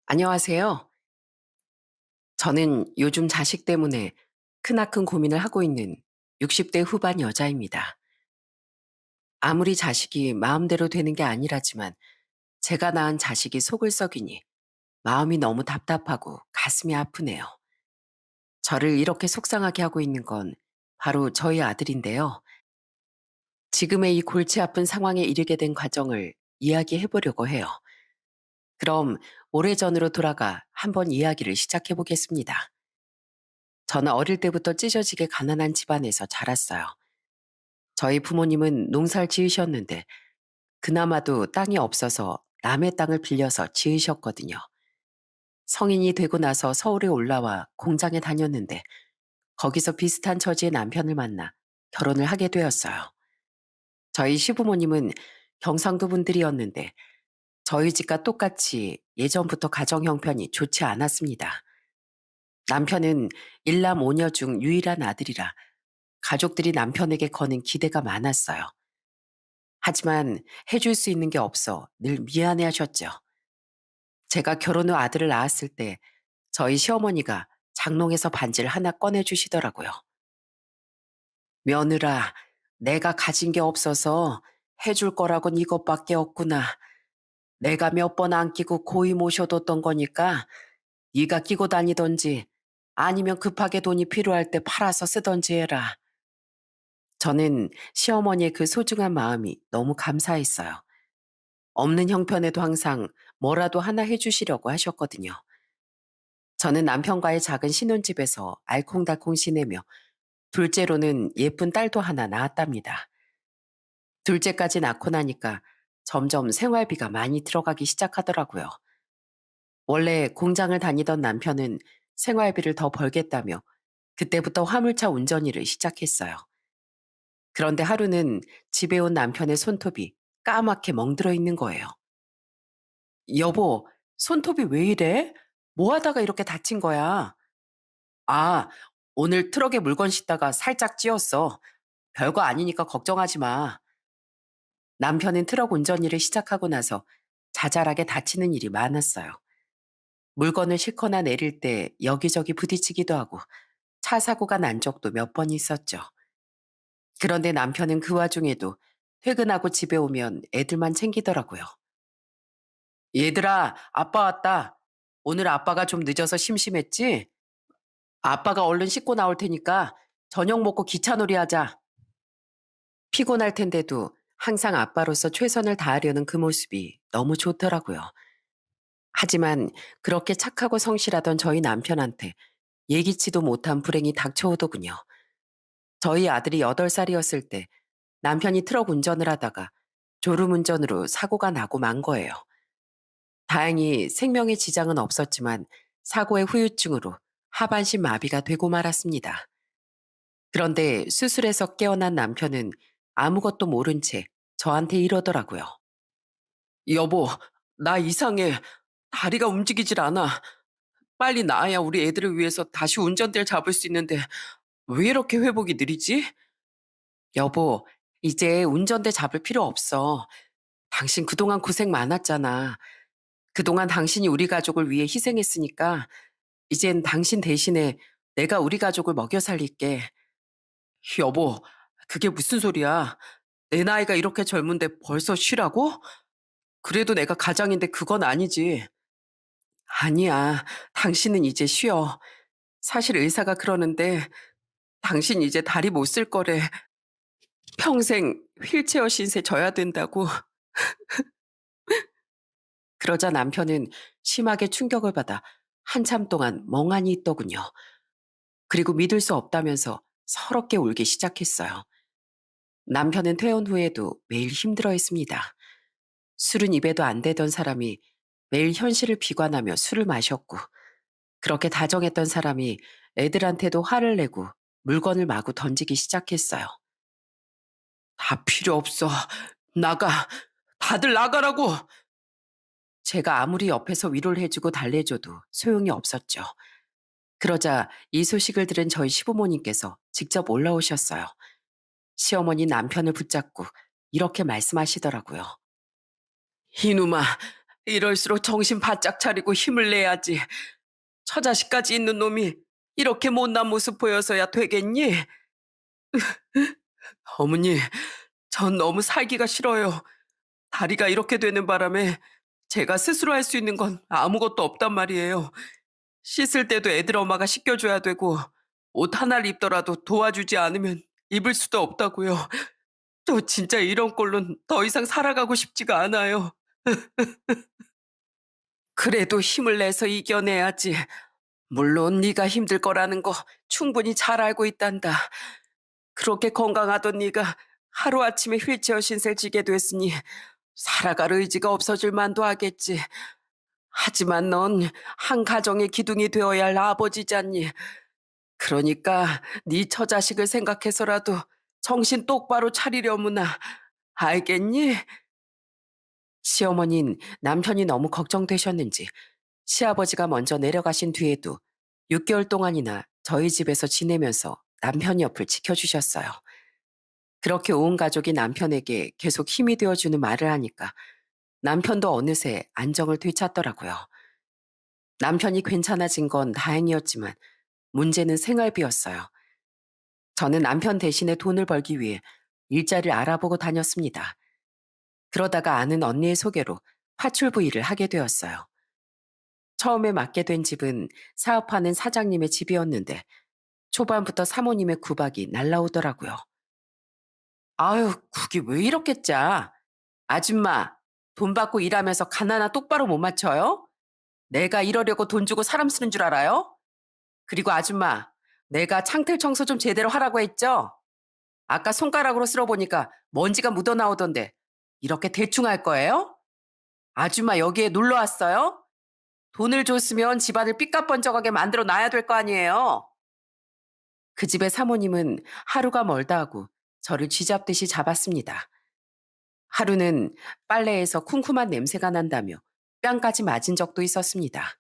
안녕하세요. 저는 요즘 자식 때문에 크나큰 고민을 하고 있는 60대 후반 여자입니다. 아무리 자식이 마음대로 되는 게 아니라지만 제가 낳은 자식이 속을 썩이니 마음이 너무 답답하고 가슴이 아프네요. 저를 이렇게 속상하게 하고 있는 건 바로 저희 아들인데요. 지금의 이 골치 아픈 상황에 이르게 된 과정을 이야기해 보려고 해요. 그럼 오래전으로 돌아가 한번 이야기를 시작해 보겠습니다. 저는 어릴 때부터 찢어지게 가난한 집안에서 자랐어요. 저희 부모님은 농사를 지으셨는데 그나마도 땅이 없어서 남의 땅을 빌려서 지으셨거든요. 성인이 되고 나서 서울에 올라와 공장에 다녔는데 거기서 비슷한 처지의 남편을 만나 결혼을 하게 되었어요. 저희 시부모님은 경상도 분들이었는데 저희 집과 똑같이 예전부터 가정 형편이 좋지 않았습니다. 남편은 일남 오녀 중 유일한 아들이라 가족들이 남편에게 거는 기대가 많았어요. 하지만 해줄 수 있는 게 없어 늘 미안해 하셨죠. 제가 결혼 후 아들을 낳았을 때 저희 시어머니가 장롱에서 반지를 하나 꺼내주시더라고요. 며느라, 내가 가진 게 없어서 해줄 거라곤 이것밖에 없구나. 내가 몇 번 안 끼고 고이 모셔뒀던 거니까 네가 끼고 다니던지 아니면 급하게 돈이 필요할 때 팔아서 쓰던지 해라. 저는 시어머니의 그 소중한 마음이 너무 감사했어요. 없는 형편에도 항상 뭐라도 하나 해주시려고 하셨거든요. 저는 남편과의 작은 신혼집에서 알콩달콩 지내며 둘째로는 예쁜 딸도 하나 낳았답니다. 둘째까지 낳고 나니까 점점 생활비가 많이 들어가기 시작하더라고요. 원래 공장을 다니던 남편은 생활비를 더 벌겠다며 그때부터 화물차 운전 일을 시작했어요. 그런데 하루는 집에 온 남편의 손톱이 까맣게 멍들어 있는 거예요. 여보, 손톱이 왜 이래? 뭐 하다가 이렇게 다친 거야? 아, 오늘 트럭에 물건 싣다가 살짝 찧었어. 별거 아니니까 걱정하지 마. 남편은 트럭 운전 일을 시작하고 나서 자잘하게 다치는 일이 많았어요. 물건을 싣거나 내릴 때 여기저기 부딪히기도 하고 차 사고가 난 적도 몇 번 있었죠. 그런데 남편은 그 와중에도 퇴근하고 집에 오면 애들만 챙기더라고요. 얘들아, 아빠 왔다. 오늘 아빠가 좀 늦어서 심심했지? 아빠가 얼른 씻고 나올 테니까 저녁 먹고 기차놀이 하자. 피곤할 텐데도 항상 아빠로서 최선을 다하려는 그 모습이 너무 좋더라고요. 하지만 그렇게 착하고 성실하던 저희 남편한테 예기치도 못한 불행이 닥쳐오더군요. 저희 아들이 8살이었을 때 남편이 트럭 운전을 하다가 졸음운전으로 사고가 나고 만 거예요. 다행히 생명에 지장은 없었지만 사고의 후유증으로 하반신 마비가 되고 말았습니다. 그런데 수술에서 깨어난 남편은 아무것도 모른 채 저한테 이러더라고요. 여보, 나 이상해. 다리가 움직이질 않아. 빨리 나아야 우리 애들을 위해서 다시 운전대를 잡을 수 있는데 왜 이렇게 회복이 느리지? 여보, 이제 운전대 잡을 필요 없어. 당신 그동안 고생 많았잖아. 그동안 당신이 우리 가족을 위해 희생했으니까 이젠 당신 대신에 내가 우리 가족을 먹여 살릴게. 여보, 그게 무슨 소리야? 내 나이가 이렇게 젊은데 벌써 쉬라고? 그래도 내가 가장인데 그건 아니지. 아니야. 당신은 이제 쉬어. 사실 의사가 그러는데 당신 이제 다리 못 쓸 거래. 평생 휠체어 신세 져야 된다고. 그러자 남편은 심하게 충격을 받아 한참 동안 멍하니 있더군요. 그리고 믿을 수 없다면서 서럽게 울기 시작했어요. 남편은 퇴원 후에도 매일 힘들어했습니다. 술은 입에도 안 대던 사람이 매일 현실을 비관하며 술을 마셨고 그렇게 다정했던 사람이 애들한테도 화를 내고 물건을 마구 던지기 시작했어요. 다 필요 없어. 나가. 다들 나가라고. 제가 아무리 옆에서 위로를 해주고 달래줘도 소용이 없었죠. 그러자 이 소식을 들은 저희 시부모님께서 직접 올라오셨어요. 시어머니 남편을 붙잡고 이렇게 말씀하시더라고요. 이놈아, 이럴수록 정신 바짝 차리고 힘을 내야지. 처자식까지 있는 놈이 이렇게 못난 모습 보여서야 되겠니? 어머니, 전 너무 살기가 싫어요. 다리가 이렇게 되는 바람에 제가 스스로 할 수 있는 건 아무것도 없단 말이에요. 씻을 때도 애들 엄마가 씻겨줘야 되고 옷 하나를 입더라도 도와주지 않으면 입을 수도 없다고요. 저 진짜 이런 꼴로는 더 이상 살아가고 싶지가 않아요. 그래도 힘을 내서 이겨내야지. 물론 네가 힘들 거라는 거 충분히 잘 알고 있단다. 그렇게 건강하던 네가 하루아침에 휠체어 신세를 지게 됐으니 살아갈 의지가 없어질 만도 하겠지. 하지만 넌 한 가정의 기둥이 되어야 할 아버지잖니. 그러니까 네 처자식을 생각해서라도 정신 똑바로 차리려무나. 알겠니? 시어머니는 남편이 너무 걱정되셨는지 시아버지가 먼저 내려가신 뒤에도 6개월 동안이나 저희 집에서 지내면서 남편 옆을 지켜주셨어요. 그렇게 온 가족이 남편에게 계속 힘이 되어주는 말을 하니까 남편도 어느새 안정을 되찾더라고요. 남편이 괜찮아진 건 다행이었지만 문제는 생활비였어요. 저는 남편 대신에 돈을 벌기 위해 일자리를 알아보고 다녔습니다. 그러다가 아는 언니의 소개로 파출부 일을 하게 되었어요. 처음에 맡게 된 집은 사업하는 사장님의 집이었는데 초반부터 사모님의 구박이 날라오더라고요. 아유, 국이 왜 이렇게 짜? 아줌마, 돈 받고 일하면서 간 하나 똑바로 못 맞춰요? 내가 이러려고 돈 주고 사람 쓰는 줄 알아요? 그리고 아줌마, 내가 창틀 청소 좀 제대로 하라고 했죠? 아까 손가락으로 쓸어보니까 먼지가 묻어나오던데 이렇게 대충 할 거예요? 아줌마 여기에 놀러 왔어요? 돈을 줬으면 집안을 삐까뻔쩍하게 만들어 놔야 될 거 아니에요? 그 집의 사모님은 하루가 멀다 하고 저를 쥐잡듯이 잡았습니다. 하루는 빨래에서 쿰쿰한 냄새가 난다며 뺨까지 맞은 적도 있었습니다.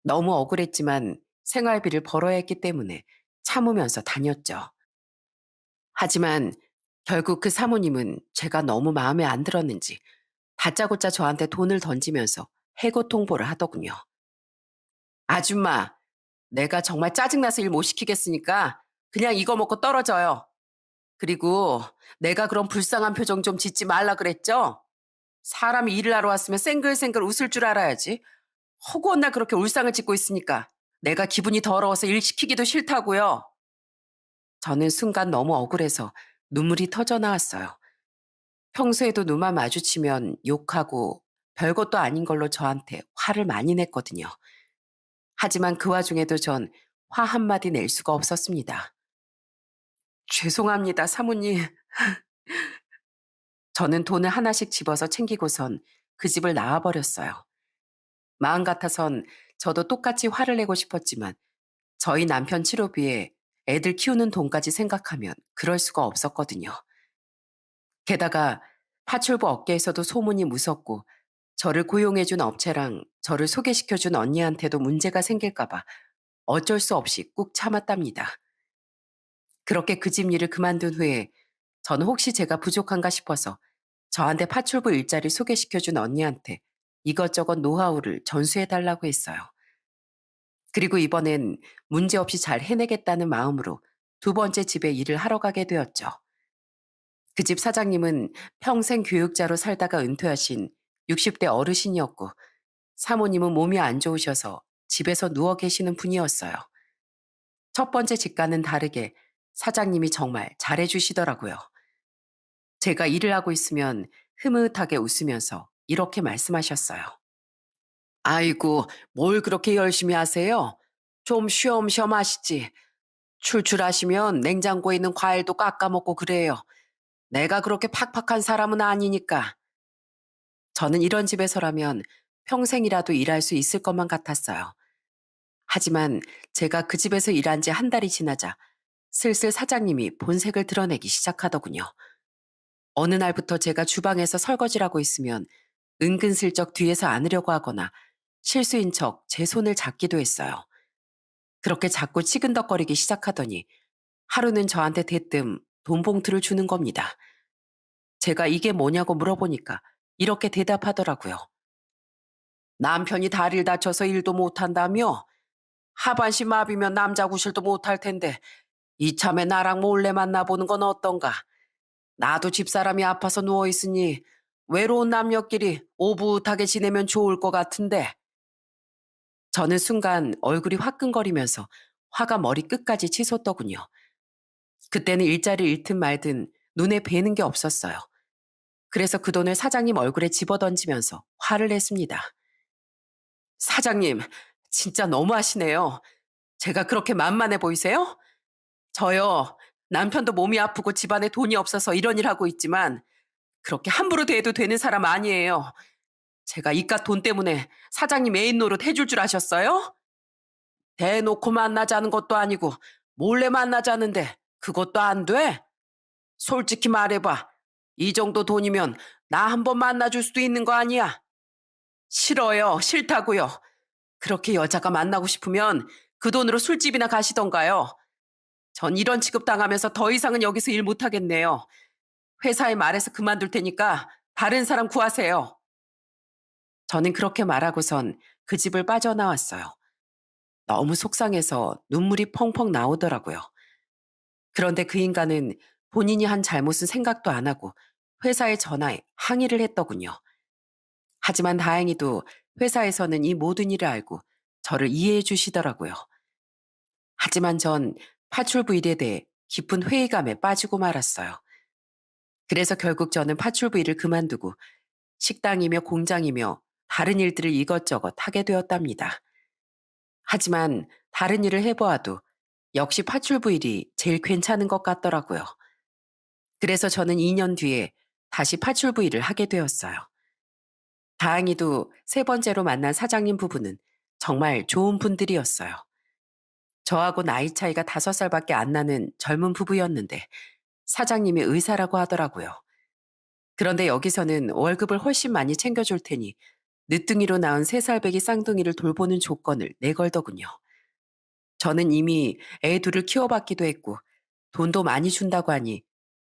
너무 억울했지만 생활비를 벌어야 했기 때문에 참으면서 다녔죠. 하지만 결국 그 사모님은 제가 너무 마음에 안 들었는지 다짜고짜 저한테 돈을 던지면서 해고 통보를 하더군요. 아줌마, 내가 정말 짜증나서 일 못 시키겠으니까 그냥 이거 먹고 떨어져요. 그리고 내가 그런 불쌍한 표정 좀 짓지 말라 그랬죠? 사람이 일을 하러 왔으면 생글생글 웃을 줄 알아야지. 허구한 날 그렇게 울상을 짓고 있으니까 내가 기분이 더러워서 일 시키기도 싫다고요. 저는 순간 너무 억울해서 눈물이 터져 나왔어요. 평소에도 눈만 마주치면 욕하고 별것도 아닌 걸로 저한테 화를 많이 냈거든요. 하지만 그 와중에도 전 화 한마디 낼 수가 없었습니다. 죄송합니다, 사모님. 저는 돈을 하나씩 집어서 챙기고선 그 집을 나와버렸어요. 마음 같아선 저도 똑같이 화를 내고 싶었지만 저희 남편 치료비에 애들 키우는 돈까지 생각하면 그럴 수가 없었거든요. 게다가 파출부 업계에서도 소문이 무섭고 저를 고용해준 업체랑 저를 소개시켜준 언니한테도 문제가 생길까봐 어쩔 수 없이 꾹 참았답니다. 그렇게 그 집 일을 그만둔 후에 저는 혹시 제가 부족한가 싶어서 저한테 파출부 일자리 소개시켜준 언니한테 이것저것 노하우를 전수해달라고 했어요. 그리고 이번엔 문제없이 잘 해내겠다는 마음으로 두 번째 집에 일을 하러 가게 되었죠. 그 집 사장님은 평생 교육자로 살다가 은퇴하신 60대 어르신이었고 사모님은 몸이 안 좋으셔서 집에서 누워 계시는 분이었어요. 첫 번째 집과는 다르게 사장님이 정말 잘해주시더라고요. 제가 일을 하고 있으면 흐뭇하게 웃으면서 이렇게 말씀하셨어요. 아이고, 뭘 그렇게 열심히 하세요? 좀 쉬엄쉬엄 하시지. 출출하시면 냉장고에 있는 과일도 깎아먹고 그래요. 내가 그렇게 팍팍한 사람은 아니니까. 저는 이런 집에서라면 평생이라도 일할 수 있을 것만 같았어요. 하지만 제가 그 집에서 일한 지 한 달이 지나자 슬슬 사장님이 본색을 드러내기 시작하더군요. 어느 날부터 제가 주방에서 설거지를 하고 있으면 은근슬쩍 뒤에서 안으려고 하거나 실수인 척 제 손을 잡기도 했어요. 그렇게 자꾸 치근덕거리기 시작하더니 하루는 저한테 대뜸 돈 봉투를 주는 겁니다. 제가 이게 뭐냐고 물어보니까 이렇게 대답하더라고요. 남편이 다리를 다쳐서 일도 못한다며? 하반신 마비면 남자 구실도 못할 텐데 이참에 나랑 몰래 만나보는 건 어떤가? 나도 집사람이 아파서 누워있으니 외로운 남녀끼리 오붓하게 지내면 좋을 것 같은데. 저는 순간 얼굴이 화끈거리면서 화가 머리 끝까지 치솟더군요. 그때는 일자리를 잃든 말든 눈에 뵈는 게 없었어요. 그래서 그 돈을 사장님 얼굴에 집어던지면서 화를 냈습니다. 사장님, 진짜 너무하시네요. 제가 그렇게 만만해 보이세요? 저요, 남편도 몸이 아프고 집안에 돈이 없어서 이런 일 하고 있지만 그렇게 함부로 대해도 되는 사람 아니에요. 제가 이깟 돈 때문에 사장님 애인 노릇 해줄 줄 아셨어요? 대놓고 만나자는 것도 아니고 몰래 만나자는데 그것도 안 돼? 솔직히 말해봐. 이 정도 돈이면 나 한번 만나줄 수도 있는 거 아니야? 싫어요. 싫다고요. 그렇게 여자가 만나고 싶으면 그 돈으로 술집이나 가시던가요. 전 이런 취급 당하면서 더 이상은 여기서 일 못하겠네요. 회사에 말해서 그만둘 테니까 다른 사람 구하세요. 저는 그렇게 말하고선 그 집을 빠져나왔어요. 너무 속상해서 눈물이 펑펑 나오더라고요. 그런데 그 인간은 본인이 한 잘못은 생각도 안 하고 회사에 전화해 항의를 했더군요. 하지만 다행히도 회사에서는 이 모든 일을 알고 저를 이해해 주시더라고요. 하지만 전 파출부 일에 대해 깊은 회의감에 빠지고 말았어요. 그래서 결국 저는 파출부 일을 그만두고 식당이며 공장이며 다른 일들을 이것저것 하게 되었답니다. 하지만 다른 일을 해보아도 역시 파출부 일이 제일 괜찮은 것 같더라고요. 그래서 저는 2년 뒤에 다시 파출부 일을 하게 되었어요. 다행히도 세 번째로 만난 사장님 부부는 정말 좋은 분들이었어요. 저하고 나이 차이가 5살밖에 안 나는 젊은 부부였는데 사장님이 의사라고 하더라고요. 그런데 여기서는 월급을 훨씬 많이 챙겨줄 테니 늦둥이로 낳은 3살배기 쌍둥이를 돌보는 조건을 내걸더군요. 저는 이미 애 둘을 키워봤기도 했고 돈도 많이 준다고 하니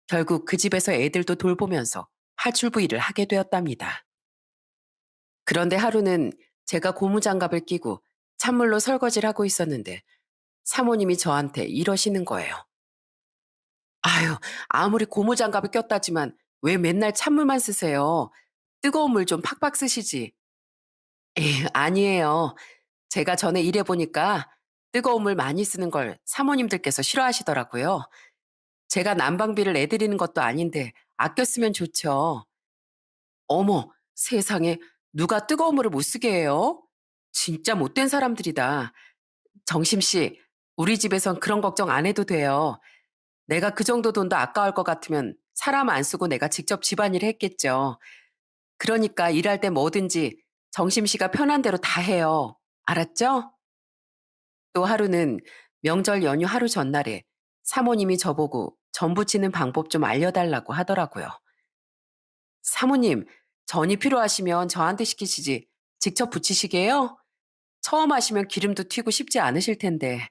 결국 그 집에서 애들도 돌보면서 파출부 일을 하게 되었답니다. 그런데 하루는 제가 고무장갑을 끼고 찬물로 설거지를 하고 있었는데 사모님이 저한테 이러시는 거예요. 아유, 아무리 고무장갑을 꼈다지만 왜 맨날 찬물만 쓰세요? 뜨거운 물 좀 팍팍 쓰시지. 아니에요. 제가 전에 일해보니까 뜨거운 물 많이 쓰는 걸 사모님들께서 싫어하시더라고요. 제가 난방비를 내드리는 것도 아닌데 아껴 쓰면 좋죠. 어머, 세상에 누가 뜨거운 물을 못 쓰게 해요? 진짜 못된 사람들이다. 정심 씨, 우리 집에선 그런 걱정 안 해도 돼요. 내가 그 정도 돈도 아까울 것 같으면 사람 안 쓰고 내가 직접 집안일 했겠죠. 그러니까 일할 때 뭐든지 정심 씨가 편한 대로 다 해요. 알았죠? 또 하루는 명절 연휴 하루 전날에 사모님이 저보고 전 부치는 방법 좀 알려달라고 하더라고요. 사모님, 전이 필요하시면 저한테 시키시지 직접 부치시게요? 처음 하시면 기름도 튀고 쉽지 않으실 텐데.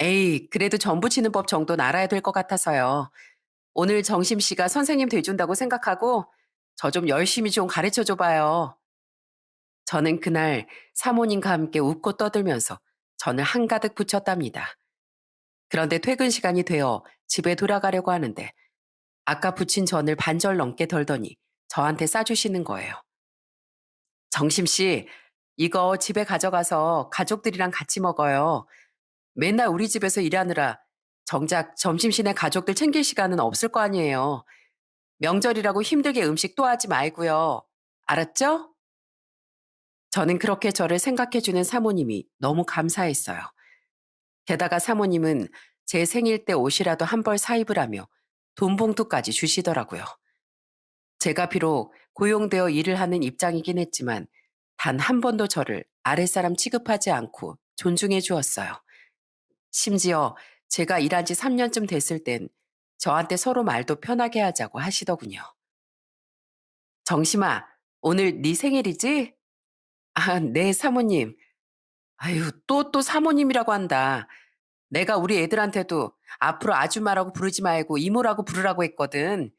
에이, 그래도 전 부치는 법 정도는 알아야 될 것 같아서요. 오늘 정심 씨가 선생님 돼준다고 생각하고 저 좀 열심히 좀 가르쳐 줘봐요. 저는 그날 사모님과 함께 웃고 떠들면서 전을 한가득 부쳤답니다. 그런데 퇴근 시간이 되어 집에 돌아가려고 하는데 아까 부친 전을 반절 넘게 덜더니 저한테 싸주시는 거예요. 정심 씨, 이거 집에 가져가서 가족들이랑 같이 먹어요. 맨날 우리 집에서 일하느라 정작 점심시내 가족들 챙길 시간은 없을 거 아니에요. 명절이라고 힘들게 음식 또 하지 말고요. 알았죠? 저는 그렇게 저를 생각해주는 사모님이 너무 감사했어요. 게다가 사모님은 제 생일 때 옷이라도 한 벌 사입으라며 돈 봉투까지 주시더라고요. 제가 비록 고용되어 일을 하는 입장이긴 했지만 단 한 번도 저를 아랫사람 취급하지 않고 존중해 주었어요. 심지어 제가 일한 지 3년쯤 됐을 땐 저한테 서로 말도 편하게 하자고 하시더군요. 정심아, 오늘 네 생일이지? 아, 네, 사모님. 아유, 또 사모님이라고 한다. 내가 우리 애들한테도 앞으로 아줌마라고 부르지 말고 이모라고 부르라고 했거든.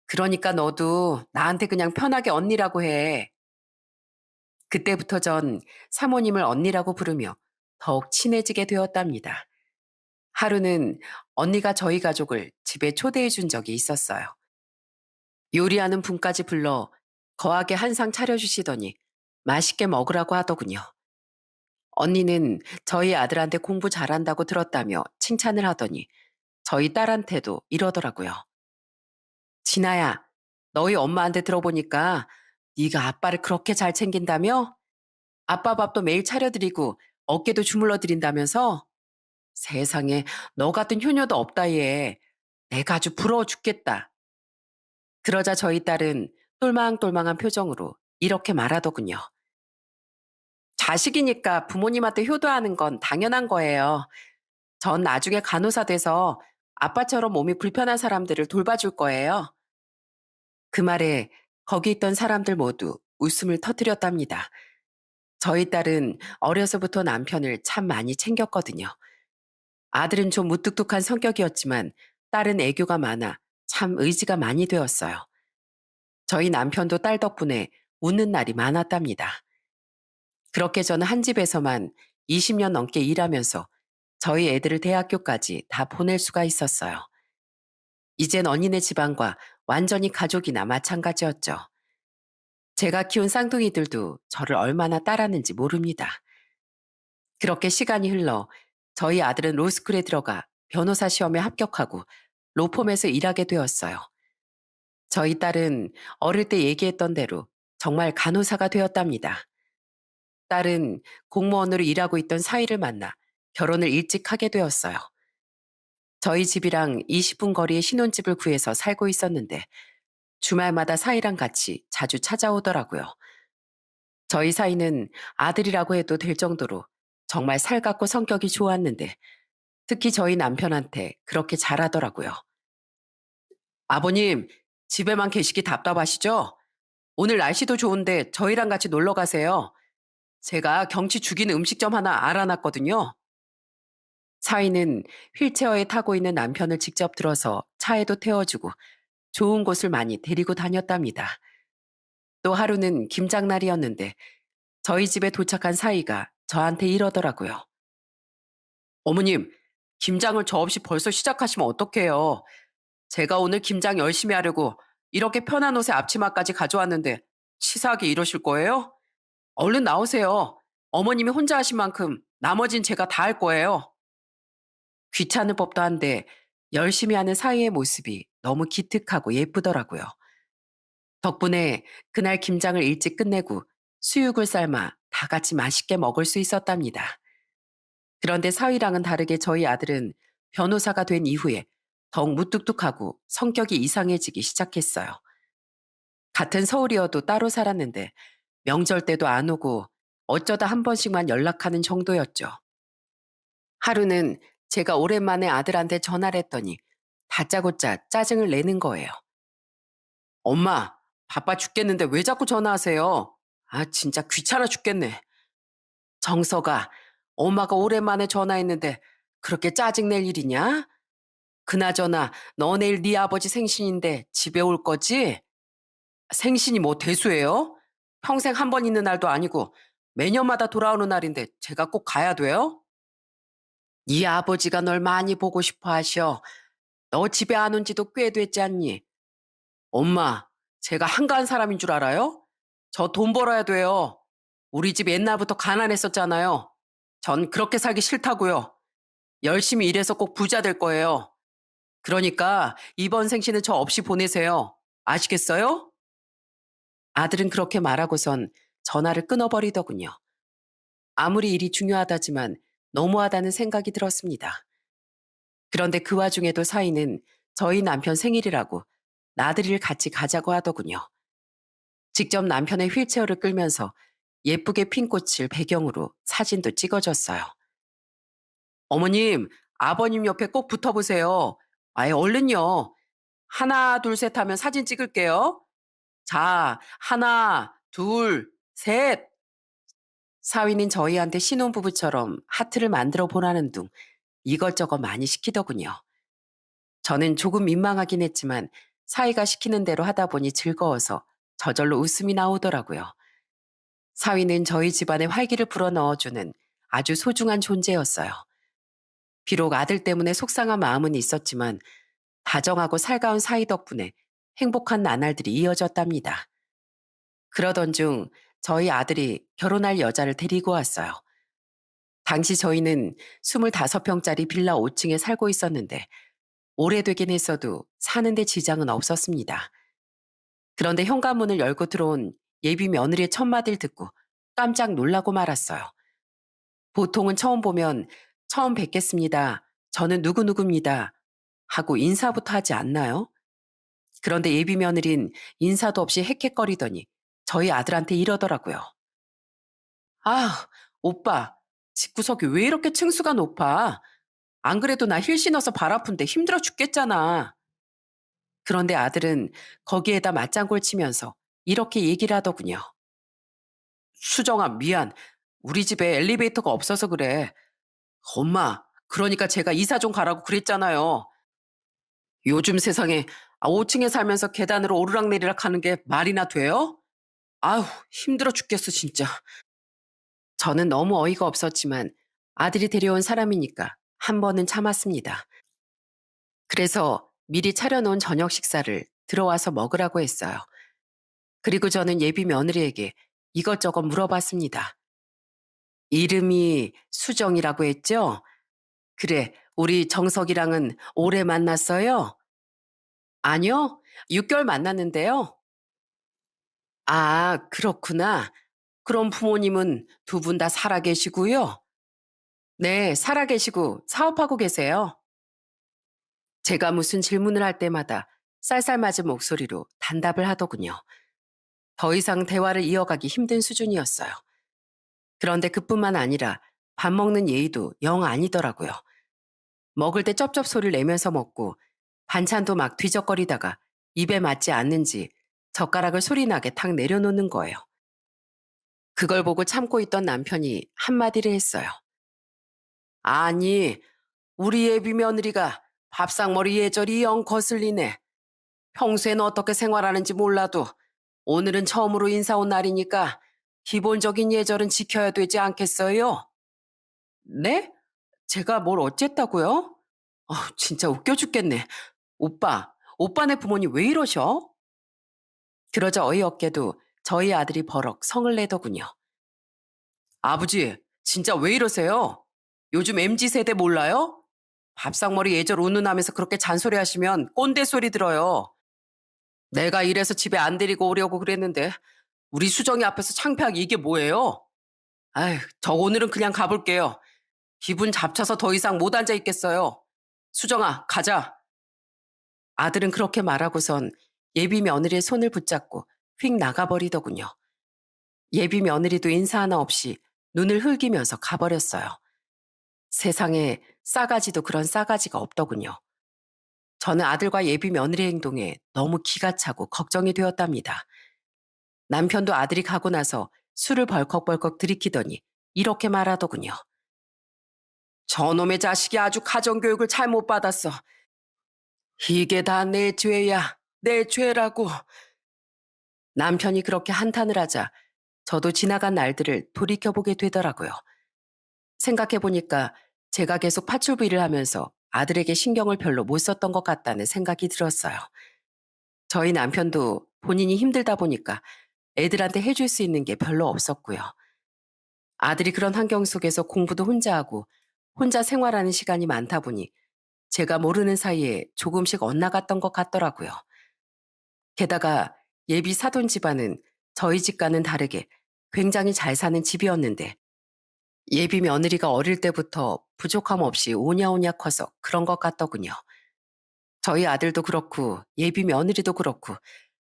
그러니까 너도 나한테 그냥 편하게 언니라고 해. 그때부터 전 사모님을 언니라고 부르며 더욱 친해지게 되었답니다. 하루는 언니가 저희 가족을 집에 초대해 준 적이 있었어요. 요리하는 분까지 불러 거하게 한상 차려주시더니 맛있게 먹으라고 하더군요. 언니는 저희 아들한테 공부 잘한다고 들었다며 칭찬을 하더니 저희 딸한테도 이러더라고요. 진아야, 너희 엄마한테 들어보니까 네가 아빠를 그렇게 잘 챙긴다며? 아빠 밥도 매일 차려드리고 어깨도 주물러 드린다면서? 세상에 너 같은 효녀도 없다 얘. 내가 아주 부러워 죽겠다. 그러자 저희 딸은 똘망똘망한 표정으로 이렇게 말하더군요. 자식이니까 부모님한테 효도하는 건 당연한 거예요. 전 나중에 간호사 돼서 아빠처럼 몸이 불편한 사람들을 돌봐줄 거예요. 그 말에 거기 있던 사람들 모두 웃음을 터뜨렸답니다. 저희 딸은 어려서부터 남편을 참 많이 챙겼거든요. 아들은 좀 무뚝뚝한 성격이었지만 딸은 애교가 많아 참 의지가 많이 되었어요. 저희 남편도 딸 덕분에 웃는 날이 많았답니다. 그렇게 저는 한 집에서만 20년 넘게 일하면서 저희 애들을 대학교까지 다 보낼 수가 있었어요. 이젠 언니네 집안과 완전히 가족이나 마찬가지였죠. 제가 키운 쌍둥이들도 저를 얼마나 따랐는지 모릅니다. 그렇게 시간이 흘러 저희 아들은 로스쿨에 들어가 변호사 시험에 합격하고 로펌에서 일하게 되었어요. 저희 딸은 어릴 때 얘기했던 대로 정말 간호사가 되었답니다. 딸은 공무원으로 일하고 있던 사위를 만나 결혼을 일찍 하게 되었어요. 저희 집이랑 20분 거리에 신혼집을 구해서 살고 있었는데 주말마다 사위랑 같이 자주 찾아오더라고요. 저희 사위는 아들이라고 해도 될 정도로 정말 살갑고 성격이 좋았는데 특히 저희 남편한테 그렇게 잘하더라고요. 아버님, 집에만 계시기 답답하시죠? 오늘 날씨도 좋은데 저희랑 같이 놀러 가세요. 제가 경치 죽이는 음식점 하나 알아놨거든요. 사위는 휠체어에 타고 있는 남편을 직접 들어서 차에도 태워주고 좋은 곳을 많이 데리고 다녔답니다. 또 하루는 김장날이었는데 저희 집에 도착한 사위가 저한테 이러더라고요. 어머님, 김장을 저 없이 벌써 시작하시면 어떡해요. 제가 오늘 김장 열심히 하려고 이렇게 편한 옷에 앞치마까지 가져왔는데 치사하게 이러실 거예요? 얼른 나오세요. 어머님이 혼자 하신 만큼 나머진 제가 다 할 거예요. 귀찮은 법도 한데 열심히 하는 사위의 모습이 너무 기특하고 예쁘더라고요. 덕분에 그날 김장을 일찍 끝내고 수육을 삶아 다 같이 맛있게 먹을 수 있었답니다. 그런데 사위랑은 다르게 저희 아들은 변호사가 된 이후에 더욱 무뚝뚝하고 성격이 이상해지기 시작했어요. 같은 서울이어도 따로 살았는데 명절 때도 안 오고 어쩌다 한 번씩만 연락하는 정도였죠. 하루는 제가 오랜만에 아들한테 전화를 했더니 다짜고짜 짜증을 내는 거예요. 엄마, 바빠 죽겠는데 왜 자꾸 전화하세요? 아, 진짜 귀찮아 죽겠네. 정서가, 엄마가 오랜만에 전화했는데 그렇게 짜증낼 일이냐? 그나저나 너 내일 네 아버지 생신인데 집에 올 거지? 생신이 뭐 대수예요? 평생 한 번 있는 날도 아니고 매년마다 돌아오는 날인데 제가 꼭 가야 돼요? 네 아버지가 널 많이 보고 싶어 하셔. 너 집에 안 온 지도 꽤 됐지 않니? 엄마, 제가 한가한 사람인 줄 알아요? 저 돈 벌어야 돼요. 우리 집 옛날부터 가난했었잖아요. 전 그렇게 살기 싫다고요. 열심히 일해서 꼭 부자 될 거예요. 그러니까 이번 생신은 저 없이 보내세요. 아시겠어요? 아들은 그렇게 말하고선 전화를 끊어버리더군요. 아무리 일이 중요하다지만 너무하다는 생각이 들었습니다. 그런데 그 와중에도 사위는 저희 남편 생일이라고 나들이를 같이 가자고 하더군요. 직접 남편의 휠체어를 끌면서 예쁘게 핀 꽃을 배경으로 사진도 찍어줬어요. 어머님, 아버님 옆에 꼭 붙어보세요. 아예 얼른요. 하나, 둘, 셋 하면 사진 찍을게요. 자, 하나, 둘, 셋. 사위는 저희한테 신혼부부처럼 하트를 만들어 보라는 둥 이것저것 많이 시키더군요. 저는 조금 민망하긴 했지만 사위가 시키는 대로 하다 보니 즐거워서 저절로 웃음이 나오더라고요. 사위는 저희 집안에 활기를 불어넣어주는 아주 소중한 존재였어요. 비록 아들 때문에 속상한 마음은 있었지만 다정하고 살가운 사위 덕분에 행복한 나날들이 이어졌답니다. 그러던 중 저희 아들이 결혼할 여자를 데리고 왔어요. 당시 저희는 25평짜리 빌라 5층에 살고 있었는데 오래되긴 했어도 사는데 지장은 없었습니다. 그런데 현관문을 열고 들어온 예비 며느리의 첫마디를 듣고 깜짝 놀라고 말았어요. 보통은 처음 보면 "처음 뵙겠습니다. 저는 누구누구입니다." 하고 인사부터 하지 않나요? 그런데 예비 며느린 인사도 없이 헥헥거리더니 저희 아들한테 이러더라고요. "아, 오빠, 집구석이 왜 이렇게 층수가 높아? 안 그래도 나 힐 신어서 발 아픈데 힘들어 죽겠잖아." 그런데 아들은 거기에다 맞장구를 치면서 이렇게 얘기를 하더군요. "수정아, 미안. 우리 집에 엘리베이터가 없어서 그래. 엄마, 그러니까 제가 이사 좀 가라고 그랬잖아요. 요즘 세상에 5층에 살면서 계단으로 오르락내리락 하는 게 말이나 돼요? 아휴, 힘들어 죽겠어, 진짜." 저는 너무 어이가 없었지만 아들이 데려온 사람이니까 한 번은 참았습니다. 그래서 미리 차려놓은 저녁 식사를 들어와서 먹으라고 했어요. 그리고 저는 예비 며느리에게 이것저것 물어봤습니다. "이름이 수정이라고 했죠? 그래, 우리 정석이랑은 오래 만났어요?" "아니요, 6개월 만났는데요." "아, 그렇구나. 그럼 부모님은 두 분 다 살아 계시고요?" "네, 살아 계시고 사업하고 계세요." 제가 무슨 질문을 할 때마다 쌀쌀맞은 목소리로 단답을 하더군요. 더 이상 대화를 이어가기 힘든 수준이었어요. 그런데 그뿐만 아니라 밥 먹는 예의도 영 아니더라고요. 먹을 때 쩝쩝 소리를 내면서 먹고 반찬도 막 뒤적거리다가 입에 맞지 않는지 젓가락을 소리나게 탁 내려놓는 거예요. 그걸 보고 참고 있던 남편이 한마디를 했어요. "아니, 우리 애비 며느리가 밥상머리 예절이 영 거슬리네. 평소엔 어떻게 생활하는지 몰라도 오늘은 처음으로 인사 온 날이니까 기본적인 예절은 지켜야 되지 않겠어요?" "네? 제가 뭘 어쨌다고요? 진짜 웃겨 죽겠네. 오빠네 부모님 왜 이러셔?" 그러자 어이없게도 저희 아들이 버럭 성을 내더군요. "아버지, 진짜 왜 이러세요? 요즘 MZ 세대 몰라요? 밥상머리 예절 운운하면서 그렇게 잔소리하시면 꼰대 소리 들어요. 내가 이래서 집에 안 데리고 오려고 그랬는데 우리 수정이 앞에서 창피하게 이게 뭐예요? 아휴, 저 오늘은 그냥 가볼게요. 기분 잡쳐서 더 이상 못 앉아 있겠어요. 수정아, 가자." 아들은 그렇게 말하고선 예비 며느리의 손을 붙잡고 휙 나가버리더군요. 예비 며느리도 인사 하나 없이 눈을 흘기면서 가버렸어요. 세상에 싸가지도 그런 싸가지가 없더군요. 저는 아들과 예비 며느리 행동에 너무 기가 차고 걱정이 되었답니다. 남편도 아들이 가고 나서 술을 벌컥벌컥 들이키더니 이렇게 말하더군요. "저놈의 자식이 아주 가정교육을 잘못 받았어. 이게 다 내 죄야. 내 죄라고." 남편이 그렇게 한탄을 하자 저도 지나간 날들을 돌이켜보게 되더라고요. 생각해보니까 제가 계속 파출부일을 하면서 아들에게 신경을 별로 못 썼던 것 같다는 생각이 들었어요. 저희 남편도 본인이 힘들다 보니까 애들한테 해줄 수 있는 게 별로 없었고요. 아들이 그런 환경 속에서 공부도 혼자 하고 혼자 생활하는 시간이 많다 보니 제가 모르는 사이에 조금씩 엇나갔던 것 같더라고요. 게다가 예비 사돈 집안은 저희 집과는 다르게 굉장히 잘 사는 집이었는데 예비 며느리가 어릴 때부터 부족함 없이 오냐오냐 커서 그런 것 같더군요. 저희 아들도 그렇고 예비 며느리도 그렇고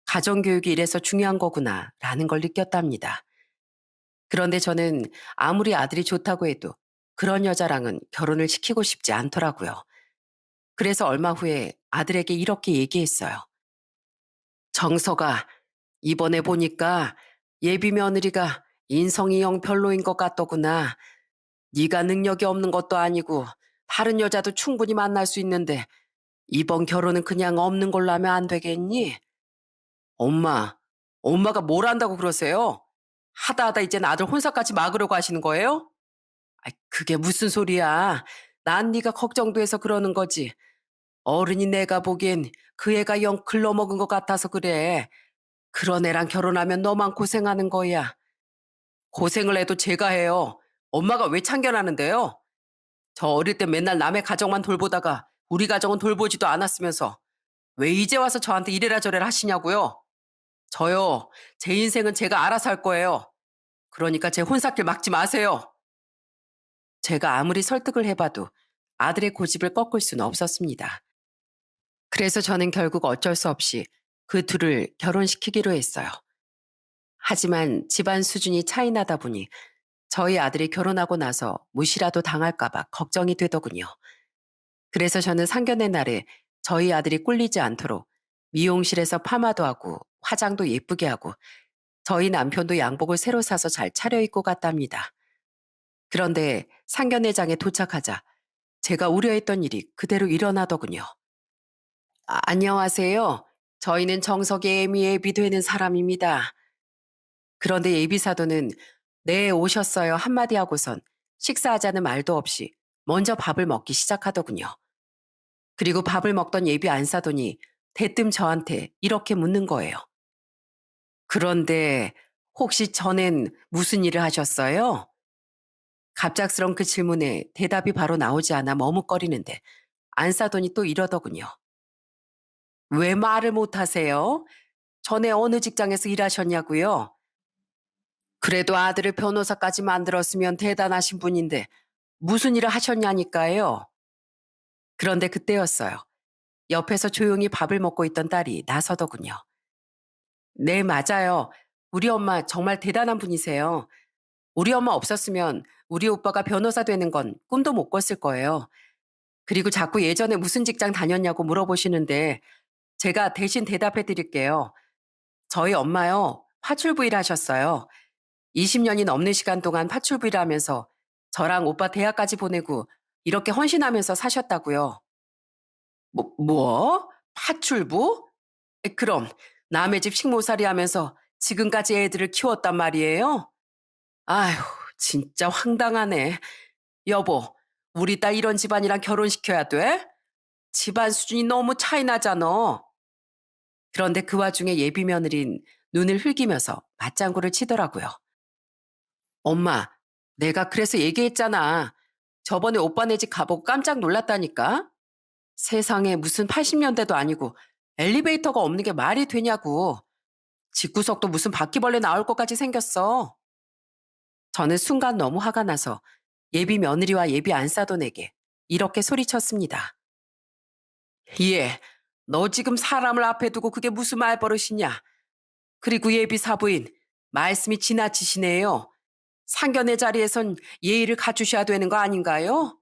가정교육이 이래서 중요한 거구나 라는 걸 느꼈답니다. 그런데 저는 아무리 아들이 좋다고 해도 그런 여자랑은 결혼을 시키고 싶지 않더라고요. 그래서 얼마 후에 아들에게 이렇게 얘기했어요. "정서가, 이번에 보니까 예비 며느리가 인성이 영 별로인 것 같더구나. 네가 능력이 없는 것도 아니고 다른 여자도 충분히 만날 수 있는데 이번 결혼은 그냥 없는 걸로 하면 안 되겠니?" "엄마, 엄마가 뭘 안다고 그러세요? 하다 하다 이젠 아들 혼사까지 막으려고 하시는 거예요? 아이, 그게 무슨 소리야. 난 네가 걱정도 해서 그러는 거지. 어른이 내가 보기엔 그 애가 영 글러먹은 것 같아서 그래. 그런 애랑 결혼하면 너만 고생하는 거야. 고생을 해도 제가 해요. 엄마가 왜 참견하는데요? 저 어릴 때 맨날 남의 가정만 돌보다가 우리 가정은 돌보지도 않았으면서 왜 이제 와서 저한테 이래라 저래라 하시냐고요? 저요. 제 인생은 제가 알아서 할 거예요. 그러니까 제 혼사길 막지 마세요. 제가 아무리 설득을 해봐도 아들의 고집을 꺾을 수는 없었습니다. 그래서 저는 결국 어쩔 수 없이 그 둘을 결혼시키기로 했어요. 하지만 집안 수준이 차이 나다 보니 저희 아들이 결혼하고 나서 무시라도 당할까봐 걱정이 되더군요. 그래서 저는 상견례 날에 저희 아들이 꿀리지 않도록 미용실에서 파마도 하고 화장도 예쁘게 하고 저희 남편도 양복을 새로 사서 잘 차려입고 갔답니다. 그런데 상견례장에 도착하자 제가 우려했던 일이 그대로 일어나더군요. 안녕하세요. 저희는 정석의 예비 되는 사람입니다. 그런데 예비사도는 네, 오셨어요 한마디 하고선 식사하자는 말도 없이 먼저 밥을 먹기 시작하더군요. 그리고 밥을 먹던 예비 안사돈이 대뜸 저한테 이렇게 묻는 거예요. 그런데 혹시 전엔 무슨 일을 하셨어요? 갑작스런 그 질문에 대답이 바로 나오지 않아 머뭇거리는데 안사돈이 또 이러더군요. 왜 말을 못 하세요? 전에 어느 직장에서 일하셨냐고요? 그래도 아들을 변호사까지 만들었으면 대단하신 분인데 무슨 일을 하셨냐니까요. 그런데 그때였어요. 옆에서 조용히 밥을 먹고 있던 딸이 나서더군요. 네, 맞아요. 우리 엄마 정말 대단한 분이세요. 우리 엄마 없었으면 우리 오빠가 변호사 되는 건 꿈도 못 꿨을 거예요. 그리고 자꾸 예전에 무슨 직장 다녔냐고 물어보시는데 제가 대신 대답해 드릴게요. 저희 엄마요, 파출부 일하셨어요. 20년이 넘는 시간 동안 파출부 일하면서 저랑 오빠 대학까지 보내고 이렇게 헌신하면서 사셨다고요. 뭐? 파출부? 그럼 남의 집 식모살이 하면서 지금까지 애들을 키웠단 말이에요? 아휴, 진짜 황당하네. 여보, 우리 딸 이런 집안이랑 결혼시켜야 돼? 집안 수준이 너무 차이 나잖아. 그런데 그 와중에 예비 며느린 눈을 흘기면서 맞장구를 치더라고요. 엄마, 내가 그래서 얘기했잖아. 저번에 오빠네 집 가보고 깜짝 놀랐다니까? 세상에 무슨 80년대도 아니고 엘리베이터가 없는 게 말이 되냐고. 집구석도 무슨 바퀴벌레 나올 것까지 생겼어. 저는 순간 너무 화가 나서 예비 며느리와 예비 안사돈에게 이렇게 소리쳤습니다. 예, 너 지금 사람을 앞에 두고 그게 무슨 말버릇이냐. 그리고 예비 사부인, 말씀이 지나치시네요. 상견례 자리에선 예의를 갖추셔야 되는 거 아닌가요?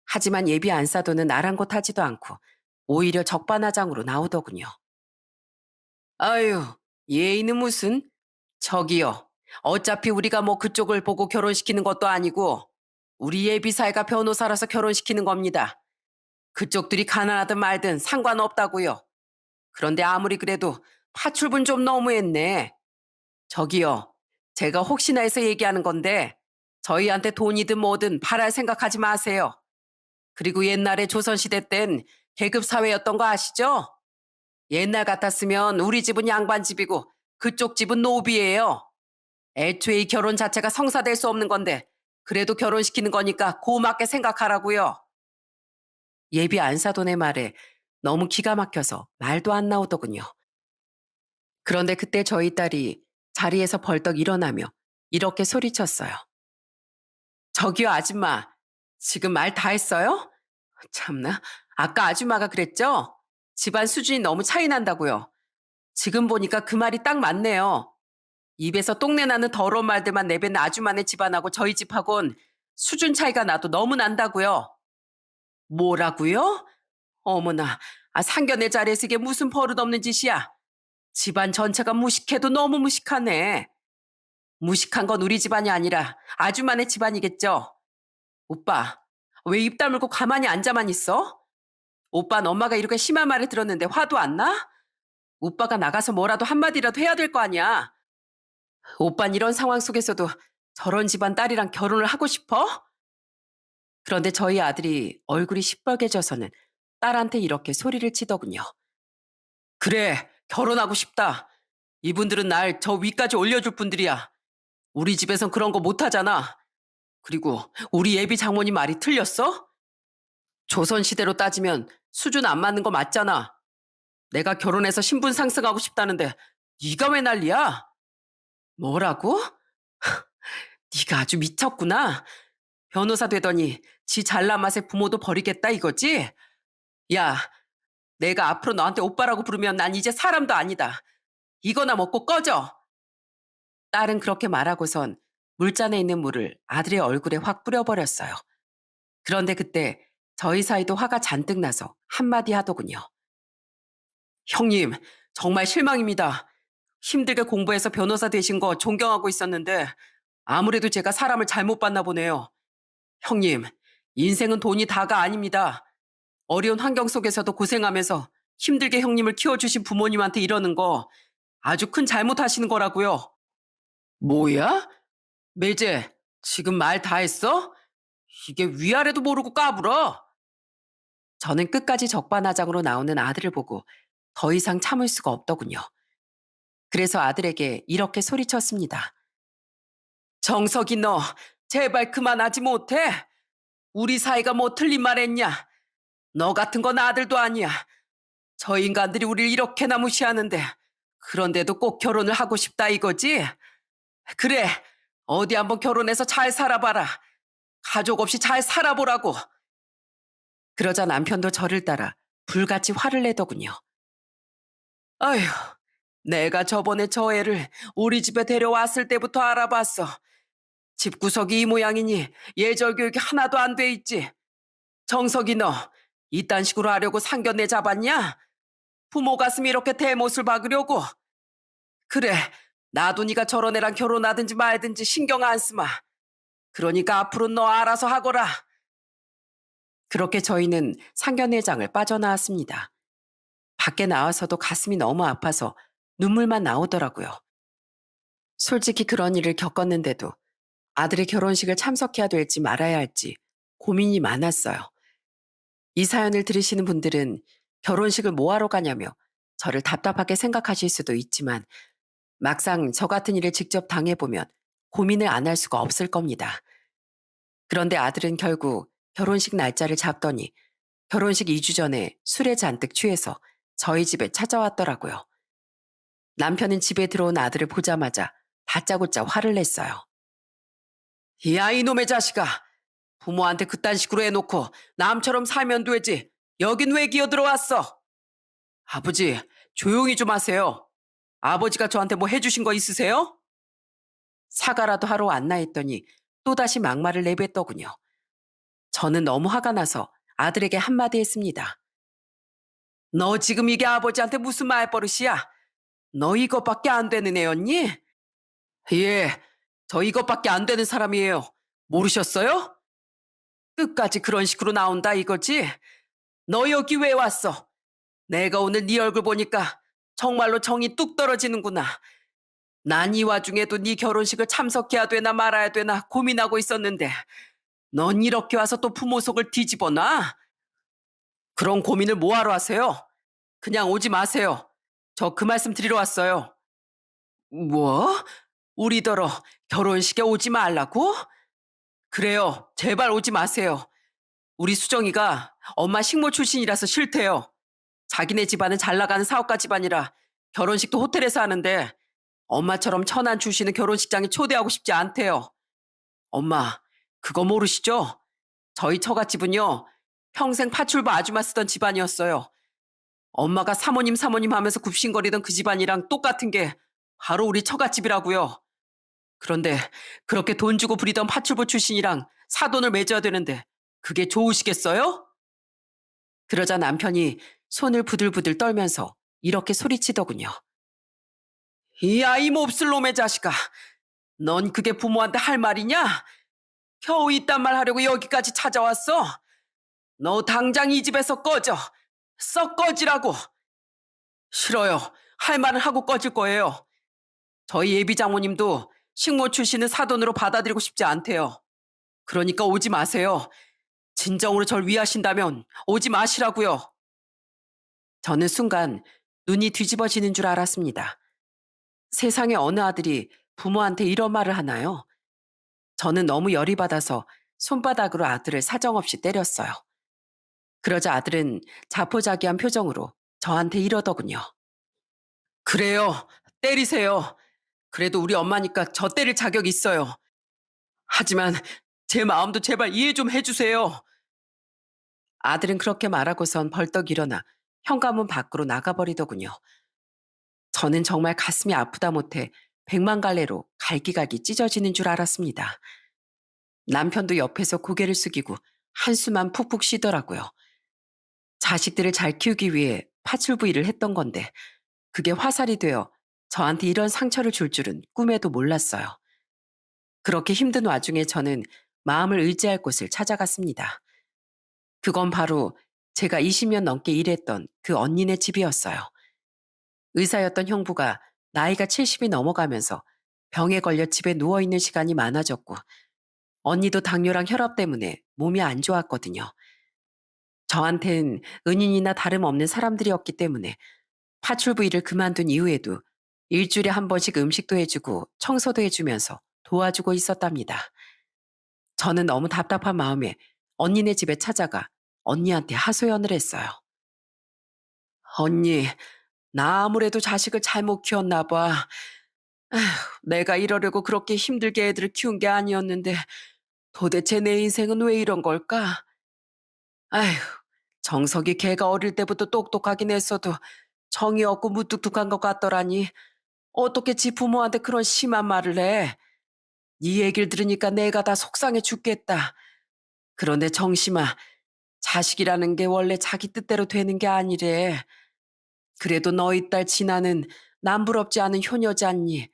하지만 예비 안사돈은 아랑곳하지도 않고 오히려 적반하장으로 나오더군요. 아유, 예의는 무슨? 저기요. 어차피 우리가 뭐 그쪽을 보고 결혼시키는 것도 아니고 우리 예비 사이가 변호사라서 결혼시키는 겁니다. 그쪽들이 가난하든 말든 상관없다고요. 그런데 아무리 그래도 파출분 좀 너무했네. 저기요. 제가 혹시나 해서 얘기하는 건데 저희한테 돈이든 뭐든 바랄 생각하지 마세요. 그리고 옛날에 조선시대 땐 계급 사회였던 거 아시죠? 옛날 같았으면 우리 집은 양반집이고 그쪽 집은 노비예요. 애초에 이 결혼 자체가 성사될 수 없는 건데 그래도 결혼시키는 거니까 고맙게 생각하라고요. 예비 안사돈의 말에 너무 기가 막혀서 말도 안 나오더군요. 그런데 그때 저희 딸이 자리에서 벌떡 일어나며 이렇게 소리쳤어요. 저기요 아줌마, 지금 말 다 했어요? 참나, 아까 아줌마가 그랬죠? 집안 수준이 너무 차이 난다고요. 지금 보니까 그 말이 딱 맞네요. 입에서 똥내 나는 더러운 말들만 내뱉는 아줌마네 집안하고 저희 집하고는 수준 차이가 나도 너무 난다고요. 뭐라고요? 어머나, 상견례 자리에서 이게 무슨 버릇없는 짓이야. 집안 전체가 무식해도 너무 무식하네. 무식한 건 우리 집안이 아니라 아줌마네 집안이겠죠. 오빠, 왜 입 다물고 가만히 앉아만 있어? 오빠는 엄마가 이렇게 심한 말을 들었는데 화도 안 나? 오빠가 나가서 뭐라도 한마디라도 해야 될 거 아니야. 오빤 이런 상황 속에서도 저런 집안 딸이랑 결혼을 하고 싶어? 그런데 저희 아들이 얼굴이 시뻘개져서는 딸한테 이렇게 소리를 치더군요. 그래, 결혼하고 싶다. 이분들은 날 저 위까지 올려줄 분들이야. 우리 집에선 그런 거 못하잖아. 그리고 우리 예비 장모님 말이 틀렸어? 조선시대로 따지면 수준 안 맞는 거 맞잖아. 내가 결혼해서 신분 상승하고 싶다는데 네가 왜 난리야? 뭐라고? 네가 아주 미쳤구나. 변호사 되더니 지 잘난 맛에 부모도 버리겠다 이거지? 야, 내가 앞으로 너한테 오빠라고 부르면 난 이제 사람도 아니다. 이거나 먹고 꺼져. 딸은 그렇게 말하고선 물잔에 있는 물을 아들의 얼굴에 확 뿌려버렸어요. 그런데 그때 저희 사이도 화가 잔뜩 나서 한마디 하더군요. 형님, 정말 실망입니다. 힘들게 공부해서 변호사 되신 거 존경하고 있었는데 아무래도 제가 사람을 잘못 봤나 보네요. 형님, 인생은 돈이 다가 아닙니다. 어려운 환경 속에서도 고생하면서 힘들게 형님을 키워주신 부모님한테 이러는 거 아주 큰 잘못하시는 거라고요. 뭐야? 매제, 지금 말 다 했어? 이게 위아래도 모르고 까불어? 저는 끝까지 적반하장으로 나오는 아들을 보고 더 이상 참을 수가 없더군요. 그래서 아들에게 이렇게 소리쳤습니다. 정석이 너 제발 그만하지 못해? 우리 사이가 뭐 틀린 말 했냐? 너 같은 건 아들도 아니야. 저 인간들이 우리를 이렇게나 무시하는데 그런데도 꼭 결혼을 하고 싶다 이거지? 그래, 어디 한번 결혼해서 잘 살아봐라. 가족 없이 잘 살아보라고. 그러자 남편도 저를 따라 불같이 화를 내더군요. 아휴, 내가 저번에 저 애를 우리 집에 데려왔을 때부터 알아봤어. 집구석이 이 모양이니 예절 교육이 하나도 안 돼 있지. 정석이 너 이딴 식으로 하려고 상견례 잡았냐? 부모 가슴이 이렇게 대못을 박으려고. 그래, 나도 네가 저런 애랑 결혼하든지 말든지 신경 안 쓰마. 그러니까 앞으로 너 알아서 하거라. 그렇게 저희는 상견례장을 빠져나왔습니다. 밖에 나와서도 가슴이 너무 아파서 눈물만 나오더라고요. 솔직히 그런 일을 겪었는데도 아들의 결혼식을 참석해야 될지 말아야 할지 고민이 많았어요. 이 사연을 들으시는 분들은 결혼식을 뭐하러 가냐며 저를 답답하게 생각하실 수도 있지만 막상 저 같은 일을 직접 당해보면 고민을 안 할 수가 없을 겁니다. 그런데 아들은 결국 결혼식 날짜를 잡더니 결혼식 2주 전에 술에 잔뜩 취해서 저희 집에 찾아왔더라고요. 남편은 집에 들어온 아들을 보자마자 다짜고짜 화를 냈어요. 야, 이놈의 자식아. 부모한테 그딴 식으로 해놓고 남처럼 살면 되지. 여긴 왜 기어들어왔어? 아버지, 조용히 좀 하세요. 아버지가 저한테 뭐 해주신 거 있으세요? 사과라도 하러 왔나 했더니 또다시 막말을 내뱉더군요. 저는 너무 화가 나서 아들에게 한마디 했습니다. 너 지금 이게 아버지한테 무슨 말버릇이야? 너 이것밖에 안 되는 애였니? 예, 저 이것밖에 안 되는 사람이에요. 모르셨어요? 끝까지 그런 식으로 나온다 이거지? 너 여기 왜 왔어? 내가 오늘 네 얼굴 보니까 정말로 정이 뚝 떨어지는구나. 난 이 와중에도 네 결혼식을 참석해야 되나 말아야 되나 고민하고 있었는데 넌 이렇게 와서 또 부모 속을 뒤집어 놔? 그런 고민을 뭐하러 하세요? 그냥 오지 마세요. 저 그 말씀 드리러 왔어요. 뭐? 우리더러 결혼식에 오지 말라고? 그래요. 제발 오지 마세요. 우리 수정이가 엄마 식모 출신이라서 싫대요. 자기네 집안은 잘 나가는 사업가 집안이라 결혼식도 호텔에서 하는데 엄마처럼 천안 출신은 결혼식장에 초대하고 싶지 않대요. 엄마, 그거 모르시죠? 저희 처갓집은요, 평생 파출부 아줌마 쓰던 집안이었어요. 엄마가 사모님 사모님 하면서 굽신거리던 그 집안이랑 똑같은 게 바로 우리 처갓집이라고요. 그런데 그렇게 돈 주고 부리던 파출부 출신이랑 사돈을 맺어야 되는데 그게 좋으시겠어요? 그러자 남편이 손을 부들부들 떨면서 이렇게 소리치더군요. 이 아이 몹쓸 놈의 자식아. 넌 그게 부모한테 할 말이냐? 겨우 이딴 말 하려고 여기까지 찾아왔어? 너 당장 이 집에서 꺼져. 썩 꺼지라고. 싫어요. 할 말을 하고 꺼질 거예요. 저희 예비 장모님도 식모 출신은 사돈으로 받아들이고 싶지 않대요. 그러니까 오지 마세요. 진정으로 절 위하신다면 오지 마시라고요. 저는 순간 눈이 뒤집어지는 줄 알았습니다. 세상에 어느 아들이 부모한테 이런 말을 하나요? 저는 너무 열이 받아서 손바닥으로 아들을 사정없이 때렸어요. 그러자 아들은 자포자기한 표정으로 저한테 이러더군요. 그래요. 때리세요. 그래도 우리 엄마니까 저 때릴 자격 있어요. 하지만 제 마음도 제발 이해 좀 해주세요. 아들은 그렇게 말하고선 벌떡 일어나 현관문 밖으로 나가버리더군요. 저는 정말 가슴이 아프다 못해 백만갈래로 갈기갈기 찢어지는 줄 알았습니다. 남편도 옆에서 고개를 숙이고 한숨만 푹푹 쉬더라고요. 자식들을 잘 키우기 위해 파출부일을 했던 건데 그게 화살이 되어 저한테 이런 상처를 줄 줄은 꿈에도 몰랐어요. 그렇게 힘든 와중에 저는 마음을 의지할 곳을 찾아갔습니다. 그건 바로 제가 20년 넘게 일했던 그 언니네 집이었어요. 의사였던 형부가 나이가 70이 넘어가면서 병에 걸려 집에 누워있는 시간이 많아졌고 언니도 당뇨랑 혈압 때문에 몸이 안 좋았거든요. 저한텐 은인이나 다름없는 사람들이었기 때문에 파출부 일을 그만둔 이후에도 일주일에 한 번씩 음식도 해주고 청소도 해주면서 도와주고 있었답니다. 저는 너무 답답한 마음에 언니네 집에 찾아가 언니한테 하소연을 했어요. 언니, 나 아무래도 자식을 잘못 키웠나 봐. 아휴, 내가 이러려고 그렇게 힘들게 애들을 키운 게 아니었는데 도대체 내 인생은 왜 이런 걸까? 아휴, 정석이 걔가 어릴 때부터 똑똑하긴 했어도 정이 없고 무뚝뚝한 것 같더라니. 어떻게 지 부모한테 그런 심한 말을 해? 네 얘기를 들으니까 내가 다 속상해 죽겠다. 그런데 정심아, 자식이라는 게 원래 자기 뜻대로 되는 게 아니래. 그래도 너희 딸 진아는 남부럽지 않은 효녀잖니.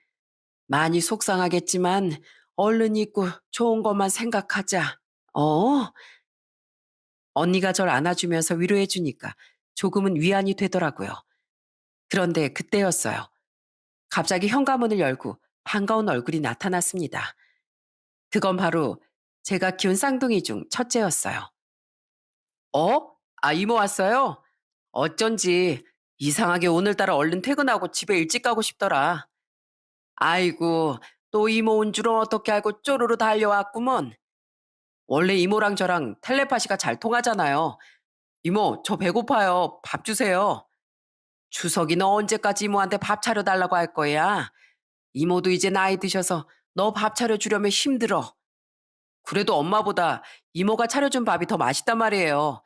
많이 속상하겠지만 얼른 있고 좋은 것만 생각하자. 어? 언니가 절 안아주면서 위로해주니까 조금은 위안이 되더라고요. 그런데 그때였어요. 갑자기 현관문을 열고 반가운 얼굴이 나타났습니다. 그건 바로 제가 키운 쌍둥이 중 첫째였어요. 어? 아, 이모 왔어요? 어쩐지 이상하게 오늘따라 얼른 퇴근하고 집에 일찍 가고 싶더라. 아이고, 또 이모 온 줄은 어떻게 알고 쪼르르 달려왔구먼. 원래 이모랑 저랑 텔레파시가 잘 통하잖아요. 이모, 저 배고파요. 밥 주세요. 주석이 너 언제까지 이모한테 밥 차려달라고 할 거야? 이모도 이제 나이 드셔서 너 밥 차려주려면 힘들어. 그래도 엄마보다 이모가 차려준 밥이 더 맛있단 말이에요.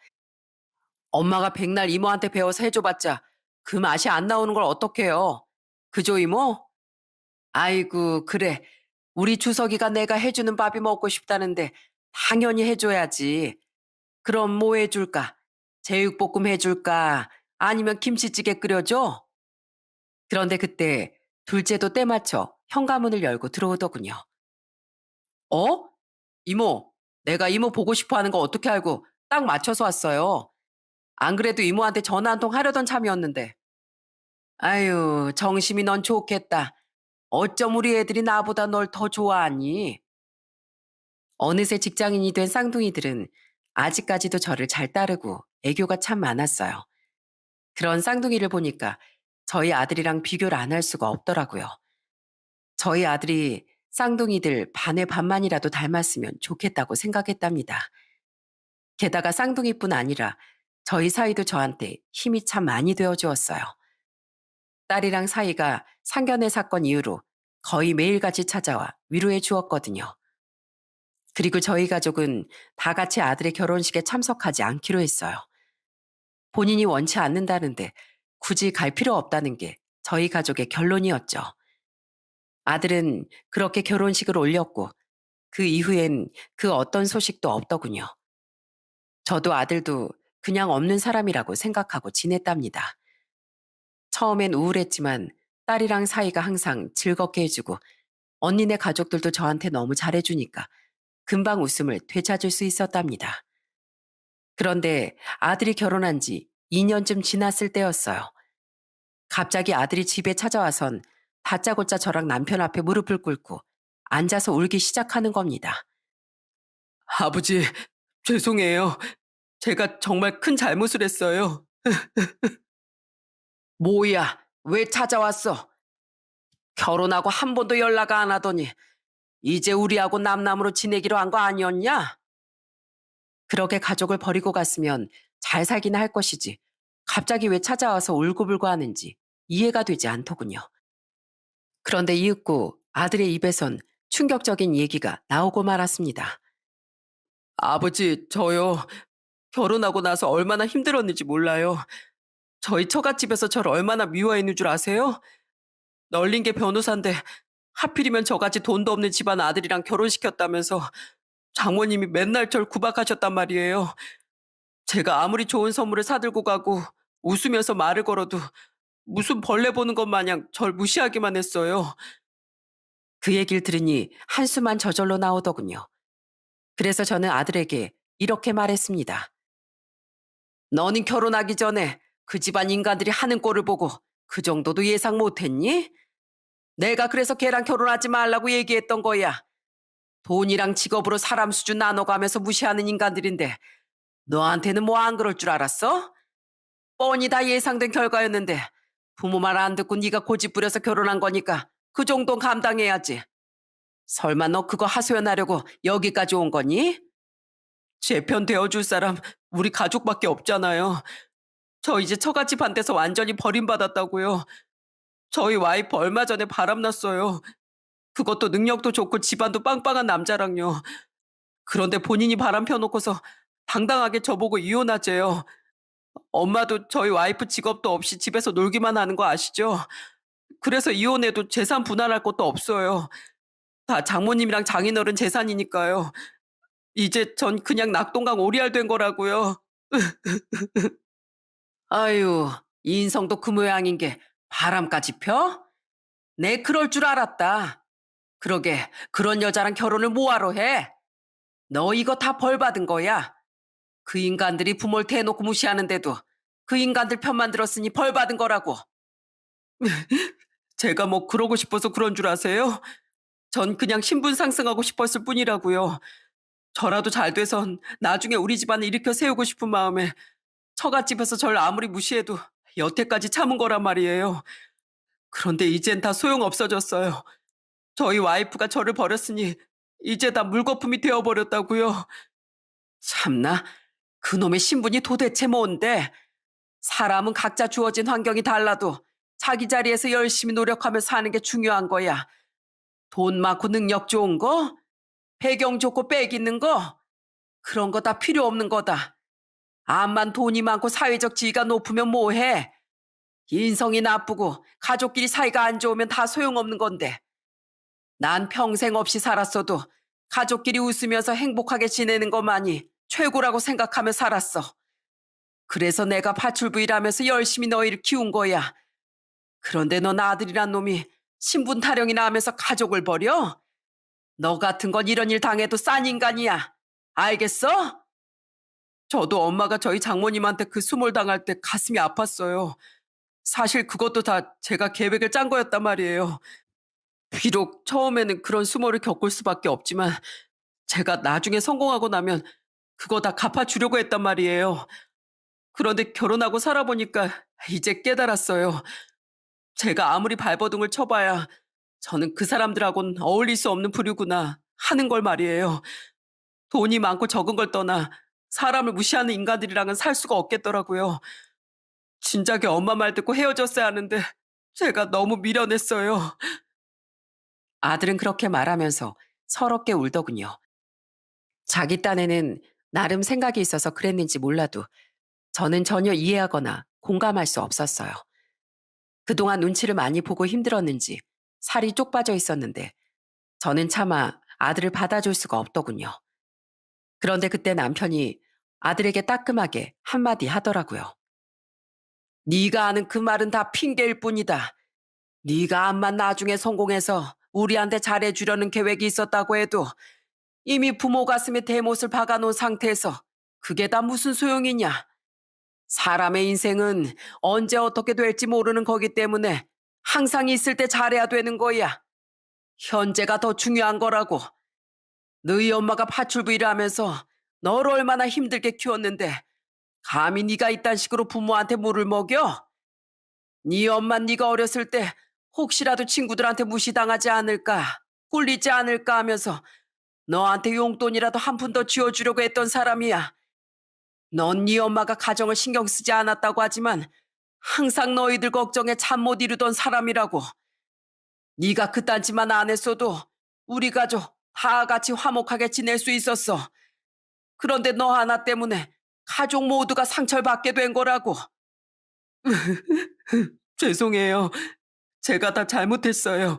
엄마가 백날 이모한테 배워서 해줘봤자 그 맛이 안 나오는 걸 어떡해요. 그죠, 이모? 아이고, 그래. 우리 주석이가 내가 해주는 밥이 먹고 싶다는데 당연히 해줘야지. 그럼 뭐 해줄까? 제육볶음 해줄까? 아니면 김치찌개 끓여줘? 그런데 그때 둘째도 때맞춰 현관문을 열고 들어오더군요. 어? 이모, 내가 이모 보고 싶어 하는 거 어떻게 알고 딱 맞춰서 왔어요. 안 그래도 이모한테 전화 한 통 하려던 참이었는데. 아유, 정심이 넌 좋겠다. 어쩜 우리 애들이 나보다 널 더 좋아하니? 어느새 직장인이 된 쌍둥이들은 아직까지도 저를 잘 따르고 애교가 참 많았어요. 그런 쌍둥이를 보니까 저희 아들이랑 비교를 안 할 수가 없더라고요. 저희 아들이 쌍둥이들 반의 반만이라도 닮았으면 좋겠다고 생각했답니다. 게다가 쌍둥이뿐 아니라 저희 사이도 저한테 힘이 참 많이 되어 주었어요. 딸이랑 사이가 상견례 사건 이후로 거의 매일같이 찾아와 위로해 주었거든요. 그리고 저희 가족은 다 같이 아들의 결혼식에 참석하지 않기로 했어요. 본인이 원치 않는다는데 굳이 갈 필요 없다는 게 저희 가족의 결론이었죠. 아들은 그렇게 결혼식을 올렸고 그 이후엔 그 어떤 소식도 없더군요. 저도 아들도 그냥 없는 사람이라고 생각하고 지냈답니다. 처음엔 우울했지만 딸이랑 사이가 항상 즐겁게 해주고 언니네 가족들도 저한테 너무 잘해주니까 금방 웃음을 되찾을 수 있었답니다. 그런데 아들이 결혼한 지 2년쯤 지났을 때였어요. 갑자기 아들이 집에 찾아와선 다짜고짜 저랑 남편 앞에 무릎을 꿇고 앉아서 울기 시작하는 겁니다. 아버지, 죄송해요. 제가 정말 큰 잘못을 했어요. 뭐야, 왜 찾아왔어? 결혼하고 한 번도 연락 안 하더니 이제 우리하고 남남으로 지내기로 한 거 아니었냐? 그렇게 가족을 버리고 갔으면 잘 살긴 할 것이지. 갑자기 왜 찾아와서 울고불고 하는지 이해가 되지 않더군요. 그런데 이윽고 아들의 입에선 충격적인 얘기가 나오고 말았습니다. 아버지, 저요. 결혼하고 나서 얼마나 힘들었는지 몰라요. 저희 처갓집에서 저를 얼마나 미워했는 줄 아세요? 널린 게 변호사인데 하필이면 저같이 돈도 없는 집안 아들이랑 결혼시켰다면서 장모님이 맨날 절 구박하셨단 말이에요. 제가 아무리 좋은 선물을 사들고 가고 웃으면서 말을 걸어도 무슨 벌레 보는 것 마냥 절 무시하기만 했어요. 그 얘기를 들으니 한숨만 저절로 나오더군요. 그래서 저는 아들에게 이렇게 말했습니다. 너는 결혼하기 전에 그 집안 인간들이 하는 꼴을 보고 그 정도도 예상 못했니? 내가 그래서 걔랑 결혼하지 말라고 얘기했던 거야. 돈이랑 직업으로 사람 수준 나눠가면서 무시하는 인간들인데 너한테는 뭐 안 그럴 줄 알았어? 뻔히 다 예상된 결과였는데 부모 말 안 듣고 네가 고집 부려서 결혼한 거니까 그 정도는 감당해야지. 설마 너 그거 하소연하려고 여기까지 온 거니? 제 편 되어줄 사람 우리 가족밖에 없잖아요. 저 이제 처갓집 한 데서 완전히 버림받았다고요. 저희 와이프 얼마 전에 바람났어요. 그것도 능력도 좋고 집안도 빵빵한 남자랑요. 그런데 본인이 바람 펴놓고서 당당하게 저보고 이혼하재요. 엄마도 저희 와이프 직업도 없이 집에서 놀기만 하는 거 아시죠? 그래서 이혼해도 재산 분할할 것도 없어요. 다 장모님이랑 장인어른 재산이니까요. 이제 전 그냥 낙동강 오리알 된 거라고요. 아유, 인성도 그 모양인 게 바람까지 펴? 내 그럴 줄 알았다. 그러게, 그런 여자랑 결혼을 뭐하러 해? 너 이거 다 벌 받은 거야. 그 인간들이 부모를 대놓고 무시하는데도 그 인간들 편만 들었으니 벌 받은 거라고. 제가 뭐 그러고 싶어서 그런 줄 아세요? 전 그냥 신분 상승하고 싶었을 뿐이라고요. 저라도 잘 돼선 나중에 우리 집안을 일으켜 세우고 싶은 마음에 처갓집에서 절 아무리 무시해도 여태까지 참은 거란 말이에요. 그런데 이젠 다 소용없어졌어요. 저희 와이프가 저를 버렸으니 이제 다 물거품이 되어버렸다고요. 참나, 그놈의 신분이 도대체 뭔데? 사람은 각자 주어진 환경이 달라도 자기 자리에서 열심히 노력하며 사는 게 중요한 거야. 돈 많고 능력 좋은 거? 배경 좋고 빽 있는 거? 그런 거 다 필요 없는 거다. 암만 돈이 많고 사회적 지위가 높으면 뭐해? 인성이 나쁘고 가족끼리 사이가 안 좋으면 다 소용없는 건데. 난 평생 없이 살았어도 가족끼리 웃으면서 행복하게 지내는 것만이 최고라고 생각하며 살았어. 그래서 내가 파출부일하면서 열심히 너희를 키운 거야. 그런데 넌 아들이란 놈이 신분 타령이나 하면서 가족을 버려? 너 같은 건 이런 일 당해도 싼 인간이야. 알겠어? 저도 엄마가 저희 장모님한테 그 수몰 당할 때 가슴이 아팠어요. 사실 그것도 다 제가 계획을 짠 거였단 말이에요. 비록 처음에는 그런 수모를 겪을 수밖에 없지만 제가 나중에 성공하고 나면 그거 다 갚아주려고 했단 말이에요. 그런데 결혼하고 살아보니까 이제 깨달았어요. 제가 아무리 발버둥을 쳐봐야 저는 그 사람들하고는 어울릴 수 없는 부류구나 하는 걸 말이에요. 돈이 많고 적은 걸 떠나 사람을 무시하는 인간들이랑은 살 수가 없겠더라고요. 진작에 엄마 말 듣고 헤어졌어야 하는데 제가 너무 미련했어요. 아들은 그렇게 말하면서 서럽게 울더군요. 자기 딴에는 나름 생각이 있어서 그랬는지 몰라도 저는 전혀 이해하거나 공감할 수 없었어요. 그동안 눈치를 많이 보고 힘들었는지 살이 쪽 빠져 있었는데 저는 차마 아들을 받아줄 수가 없더군요. 그런데 그때 남편이 아들에게 따끔하게 한마디 하더라고요. 네가 아는 그 말은 다 핑계일 뿐이다. 네가 암만 나중에 성공해서 우리한테 잘해주려는 계획이 있었다고 해도 이미 부모 가슴에 대못을 박아놓은 상태에서 그게 다 무슨 소용이냐. 사람의 인생은 언제 어떻게 될지 모르는 거기 때문에 항상 있을 때 잘해야 되는 거야. 현재가 더 중요한 거라고. 너희 엄마가 파출부 일을 하면서 너를 얼마나 힘들게 키웠는데 감히 네가 이딴 식으로 부모한테 물을 먹여? 네 엄만 네가 어렸을 때 혹시라도 친구들한테 무시당하지 않을까, 꿀리지 않을까 하면서 너한테 용돈이라도 한 푼 더 쥐어주려고 했던 사람이야. 넌 네 엄마가 가정을 신경 쓰지 않았다고 하지만 항상 너희들 걱정에 잠 못 이루던 사람이라고. 네가 그딴 짓만 안 했어도 우리 가족 다 같이 화목하게 지낼 수 있었어. 그런데 너 하나 때문에 가족 모두가 상처를 받게 된 거라고. 죄송해요. 제가 다 잘못했어요.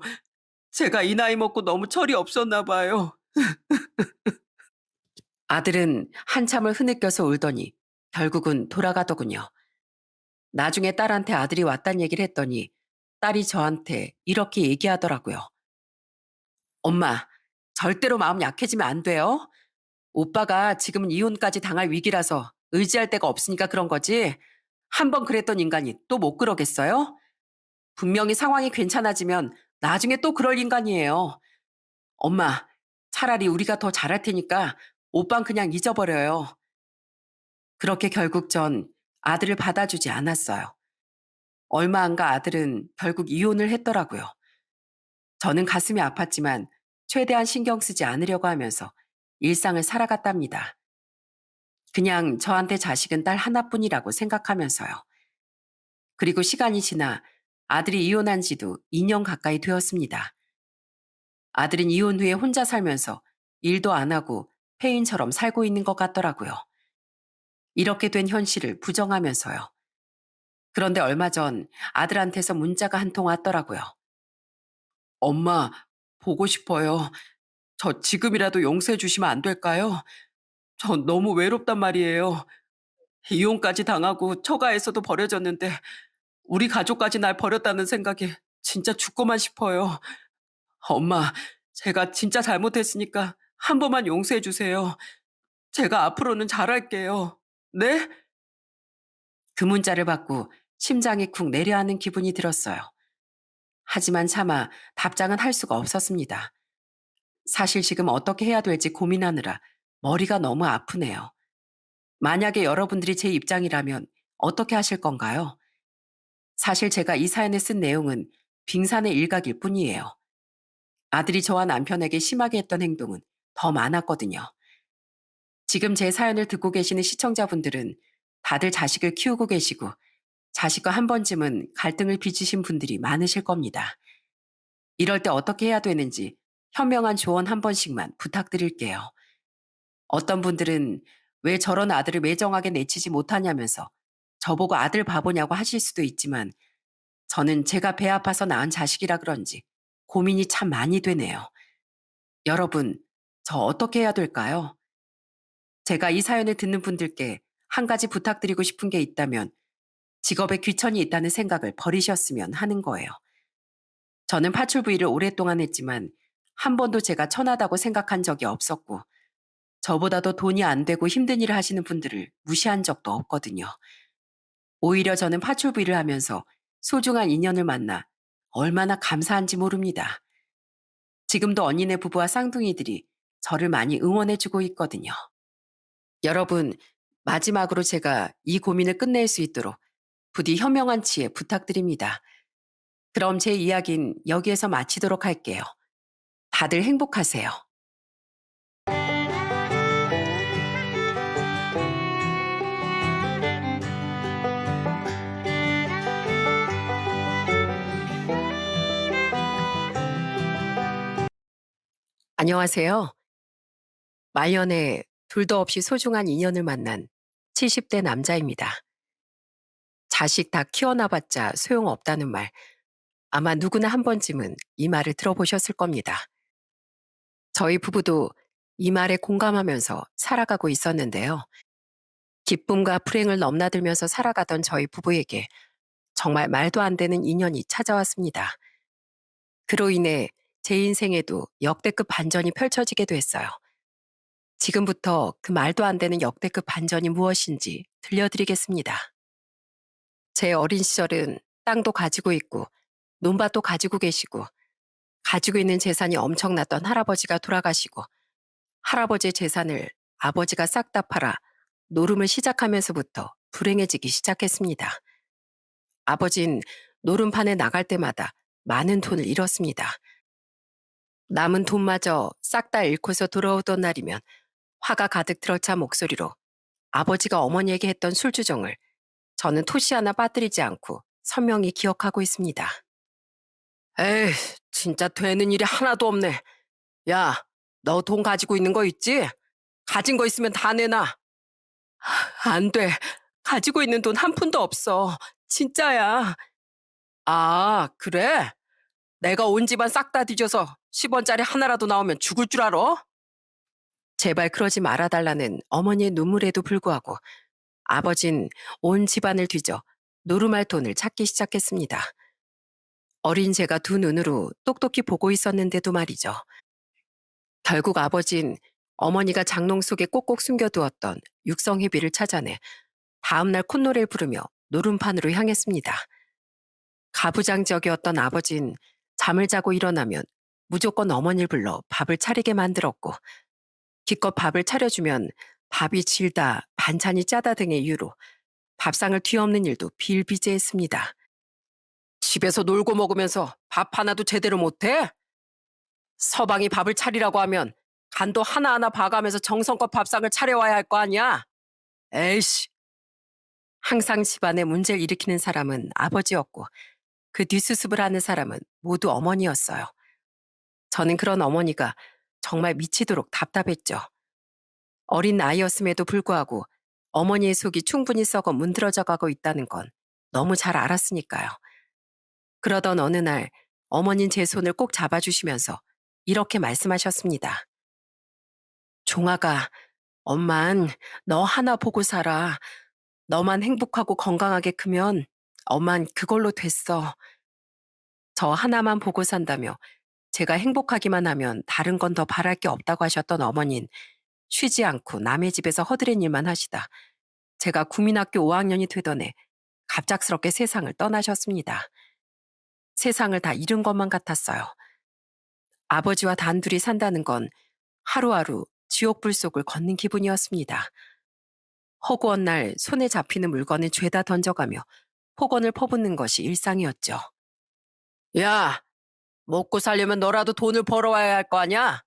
제가 이 나이 먹고 너무 철이 없었나 봐요. 아들은 한참을 흐느껴서 울더니 결국은 돌아가더군요. 나중에 딸한테 아들이 왔단 얘기를 했더니 딸이 저한테 이렇게 얘기하더라고요. 엄마, 절대로 마음 약해지면 안 돼요. 오빠가 지금은 이혼까지 당할 위기라서 의지할 데가 없으니까 그런 거지. 한 번 그랬던 인간이 또 못 그러겠어요? 분명히 상황이 괜찮아지면 나중에 또 그럴 인간이에요. 엄마, 차라리 우리가 더 잘할 테니까 오빤 그냥 잊어버려요. 그렇게 결국 전 아들을 받아주지 않았어요. 얼마 안 가 아들은 결국 이혼을 했더라고요. 저는 가슴이 아팠지만 최대한 신경 쓰지 않으려고 하면서 일상을 살아갔답니다. 그냥 저한테 자식은 딸 하나뿐이라고 생각하면서요. 그리고 시간이 지나 아들이 이혼한 지도 2년 가까이 되었습니다. 아들은 이혼 후에 혼자 살면서 일도 안 하고 폐인처럼 살고 있는 것 같더라고요. 이렇게 된 현실을 부정하면서요. 그런데 얼마 전 아들한테서 문자가 한 통 왔더라고요. 엄마, 보고 싶어요. 저 지금이라도 용서해 주시면 안 될까요? 저 너무 외롭단 말이에요. 이혼까지 당하고 처가에서도 버려졌는데 우리 가족까지 날 버렸다는 생각에 진짜 죽고만 싶어요. 엄마, 제가 진짜 잘못했으니까 한 번만 용서해 주세요. 제가 앞으로는 잘할게요. 네? 그 문자를 받고 심장이 쿵 내려앉는 기분이 들었어요. 하지만 차마 답장은 할 수가 없었습니다. 사실 지금 어떻게 해야 될지 고민하느라 머리가 너무 아프네요. 만약에 여러분들이 제 입장이라면 어떻게 하실 건가요? 사실 제가 이 사연에 쓴 내용은 빙산의 일각일 뿐이에요. 아들이 저와 남편에게 심하게 했던 행동은 더 많았거든요. 지금 제 사연을 듣고 계시는 시청자분들은 다들 자식을 키우고 계시고 자식과 한 번쯤은 갈등을 빚으신 분들이 많으실 겁니다. 이럴 때 어떻게 해야 되는지 현명한 조언 한 번씩만 부탁드릴게요. 어떤 분들은 왜 저런 아들을 매정하게 내치지 못하냐면서 저보고 아들 바보냐고 하실 수도 있지만 저는 제가 배 아파서 낳은 자식이라 그런지 고민이 참 많이 되네요. 여러분, 저 어떻게 해야 될까요? 제가 이 사연을 듣는 분들께 한 가지 부탁드리고 싶은 게 있다면 직업에 귀천이 있다는 생각을 버리셨으면 하는 거예요. 저는 파출부 일을 오랫동안 했지만 한 번도 제가 천하다고 생각한 적이 없었고 저보다도 돈이 안 되고 힘든 일을 하시는 분들을 무시한 적도 없거든요. 오히려 저는 파출부 일을 하면서 소중한 인연을 만나 얼마나 감사한지 모릅니다. 지금도 언니네 부부와 쌍둥이들이 저를 많이 응원해주고 있거든요. 여러분, 마지막으로 제가 이 고민을 끝낼 수 있도록 부디 현명한 지혜 부탁드립니다. 그럼 제 이야기는 여기에서 마치도록 할게요. 다들 행복하세요. 안녕하세요. 말년에 둘도 없이 소중한 인연을 만난 70대 남자입니다. 자식 다 키워놔봤자 소용없다는 말, 아마 누구나 한 번쯤은 이 말을 들어보셨을 겁니다. 저희 부부도 이 말에 공감하면서 살아가고 있었는데요. 기쁨과 불행을 넘나들면서 살아가던 저희 부부에게 정말 말도 안 되는 인연이 찾아왔습니다. 그로 인해 제 인생에도 역대급 반전이 펼쳐지게 됐어요. 지금부터 그 말도 안 되는 역대급 반전이 무엇인지 들려드리겠습니다. 제 어린 시절은 땅도 가지고 있고 논밭도 가지고 계시고 가지고 있는 재산이 엄청났던 할아버지가 돌아가시고 할아버지의 재산을 아버지가 싹 다 팔아 노름을 시작하면서부터 불행해지기 시작했습니다. 아버진 노름판에 나갈 때마다 많은 돈을 잃었습니다. 남은 돈마저 싹 다 잃고서 돌아오던 날이면 화가 가득 들어차 목소리로 아버지가 어머니에게 했던 술주정을 저는 토시 하나 빠뜨리지 않고 선명히 기억하고 있습니다. 에이, 진짜 되는 일이 하나도 없네. 야, 너 돈 가지고 있는 거 있지? 가진 거 있으면 다 내놔. 안 돼. 가지고 있는 돈 한 푼도 없어. 진짜야. 아, 그래? 내가 온 집안 싹 다 뒤져서 10원짜리 하나라도 나오면 죽을 줄 알아? 제발 그러지 말아달라는 어머니의 눈물에도 불구하고 아버진 온 집안을 뒤져 노름할 돈을 찾기 시작했습니다. 어린 제가 두 눈으로 똑똑히 보고 있었는데도 말이죠. 결국 아버진 어머니가 장롱 속에 꼭꼭 숨겨두었던 육성회비를 찾아내 다음날 콧노래를 부르며 노름판으로 향했습니다. 가부장적이었던 아버진 잠을 자고 일어나면 무조건 어머니를 불러 밥을 차리게 만들었고 기껏 밥을 차려주면 밥이 질다 반찬이 짜다 등의 이유로 밥상을 뒤엎는 일도 비일비재했습니다. 집에서 놀고 먹으면서 밥 하나도 제대로 못해? 서방이 밥을 차리라고 하면 간도 하나하나 봐가면서 정성껏 밥상을 차려와야 할 거 아니야? 에이씨. 항상 집안에 문제를 일으키는 사람은 아버지였고 그 뒷수습을 하는 사람은 모두 어머니였어요. 저는 그런 어머니가 정말 미치도록 답답했죠. 어린 아이였음에도 불구하고 어머니의 속이 충분히 썩어 문드러져 가고 있다는 건 너무 잘 알았으니까요. 그러던 어느 날 어머니는 제 손을 꼭 잡아주시면서 이렇게 말씀하셨습니다. 종아가, 엄만 너 하나 보고 살아. 너만 행복하고 건강하게 크면 엄만 그걸로 됐어. 저 하나만 보고 산다며 제가 행복하기만 하면 다른 건 더 바랄 게 없다고 하셨던 어머니는 쉬지 않고 남의 집에서 허드렛 일만 하시다 제가 국민학교 5학년이 되던 해 갑작스럽게 세상을 떠나셨습니다. 세상을 다 잃은 것만 같았어요. 아버지와 단둘이 산다는 건 하루하루 지옥불 속을 걷는 기분이었습니다. 허구한 날 손에 잡히는 물건을 죄다 던져가며 폭언을 퍼붓는 것이 일상이었죠. 야, 먹고 살려면 너라도 돈을 벌어와야 할 거 아냐?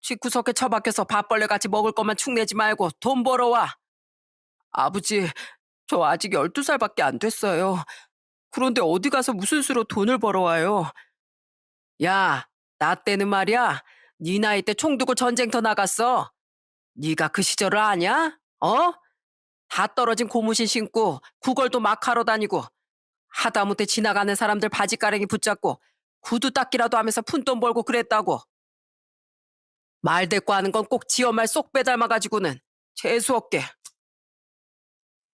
집구석에 처박혀서 밥벌레같이 먹을 것만 축내지 말고 돈 벌어와. 아버지, 저 아직 12살밖에 안 됐어요. 그런데 어디 가서 무슨 수로 돈을 벌어와요? 야, 나 때는 말이야. 네 나이 때 총 두고 전쟁터 나갔어. 네가 그 시절을 아냐? 어? 다 떨어진 고무신 신고 구걸도 막 하러 다니고 하다못해 지나가는 사람들 바지가랭이 붙잡고 구두 닦기라도 하면서 푼돈 벌고 그랬다고. 말대꾸 하는 건 꼭 지어 말 쏙 빼닮아가지고는 재수없게.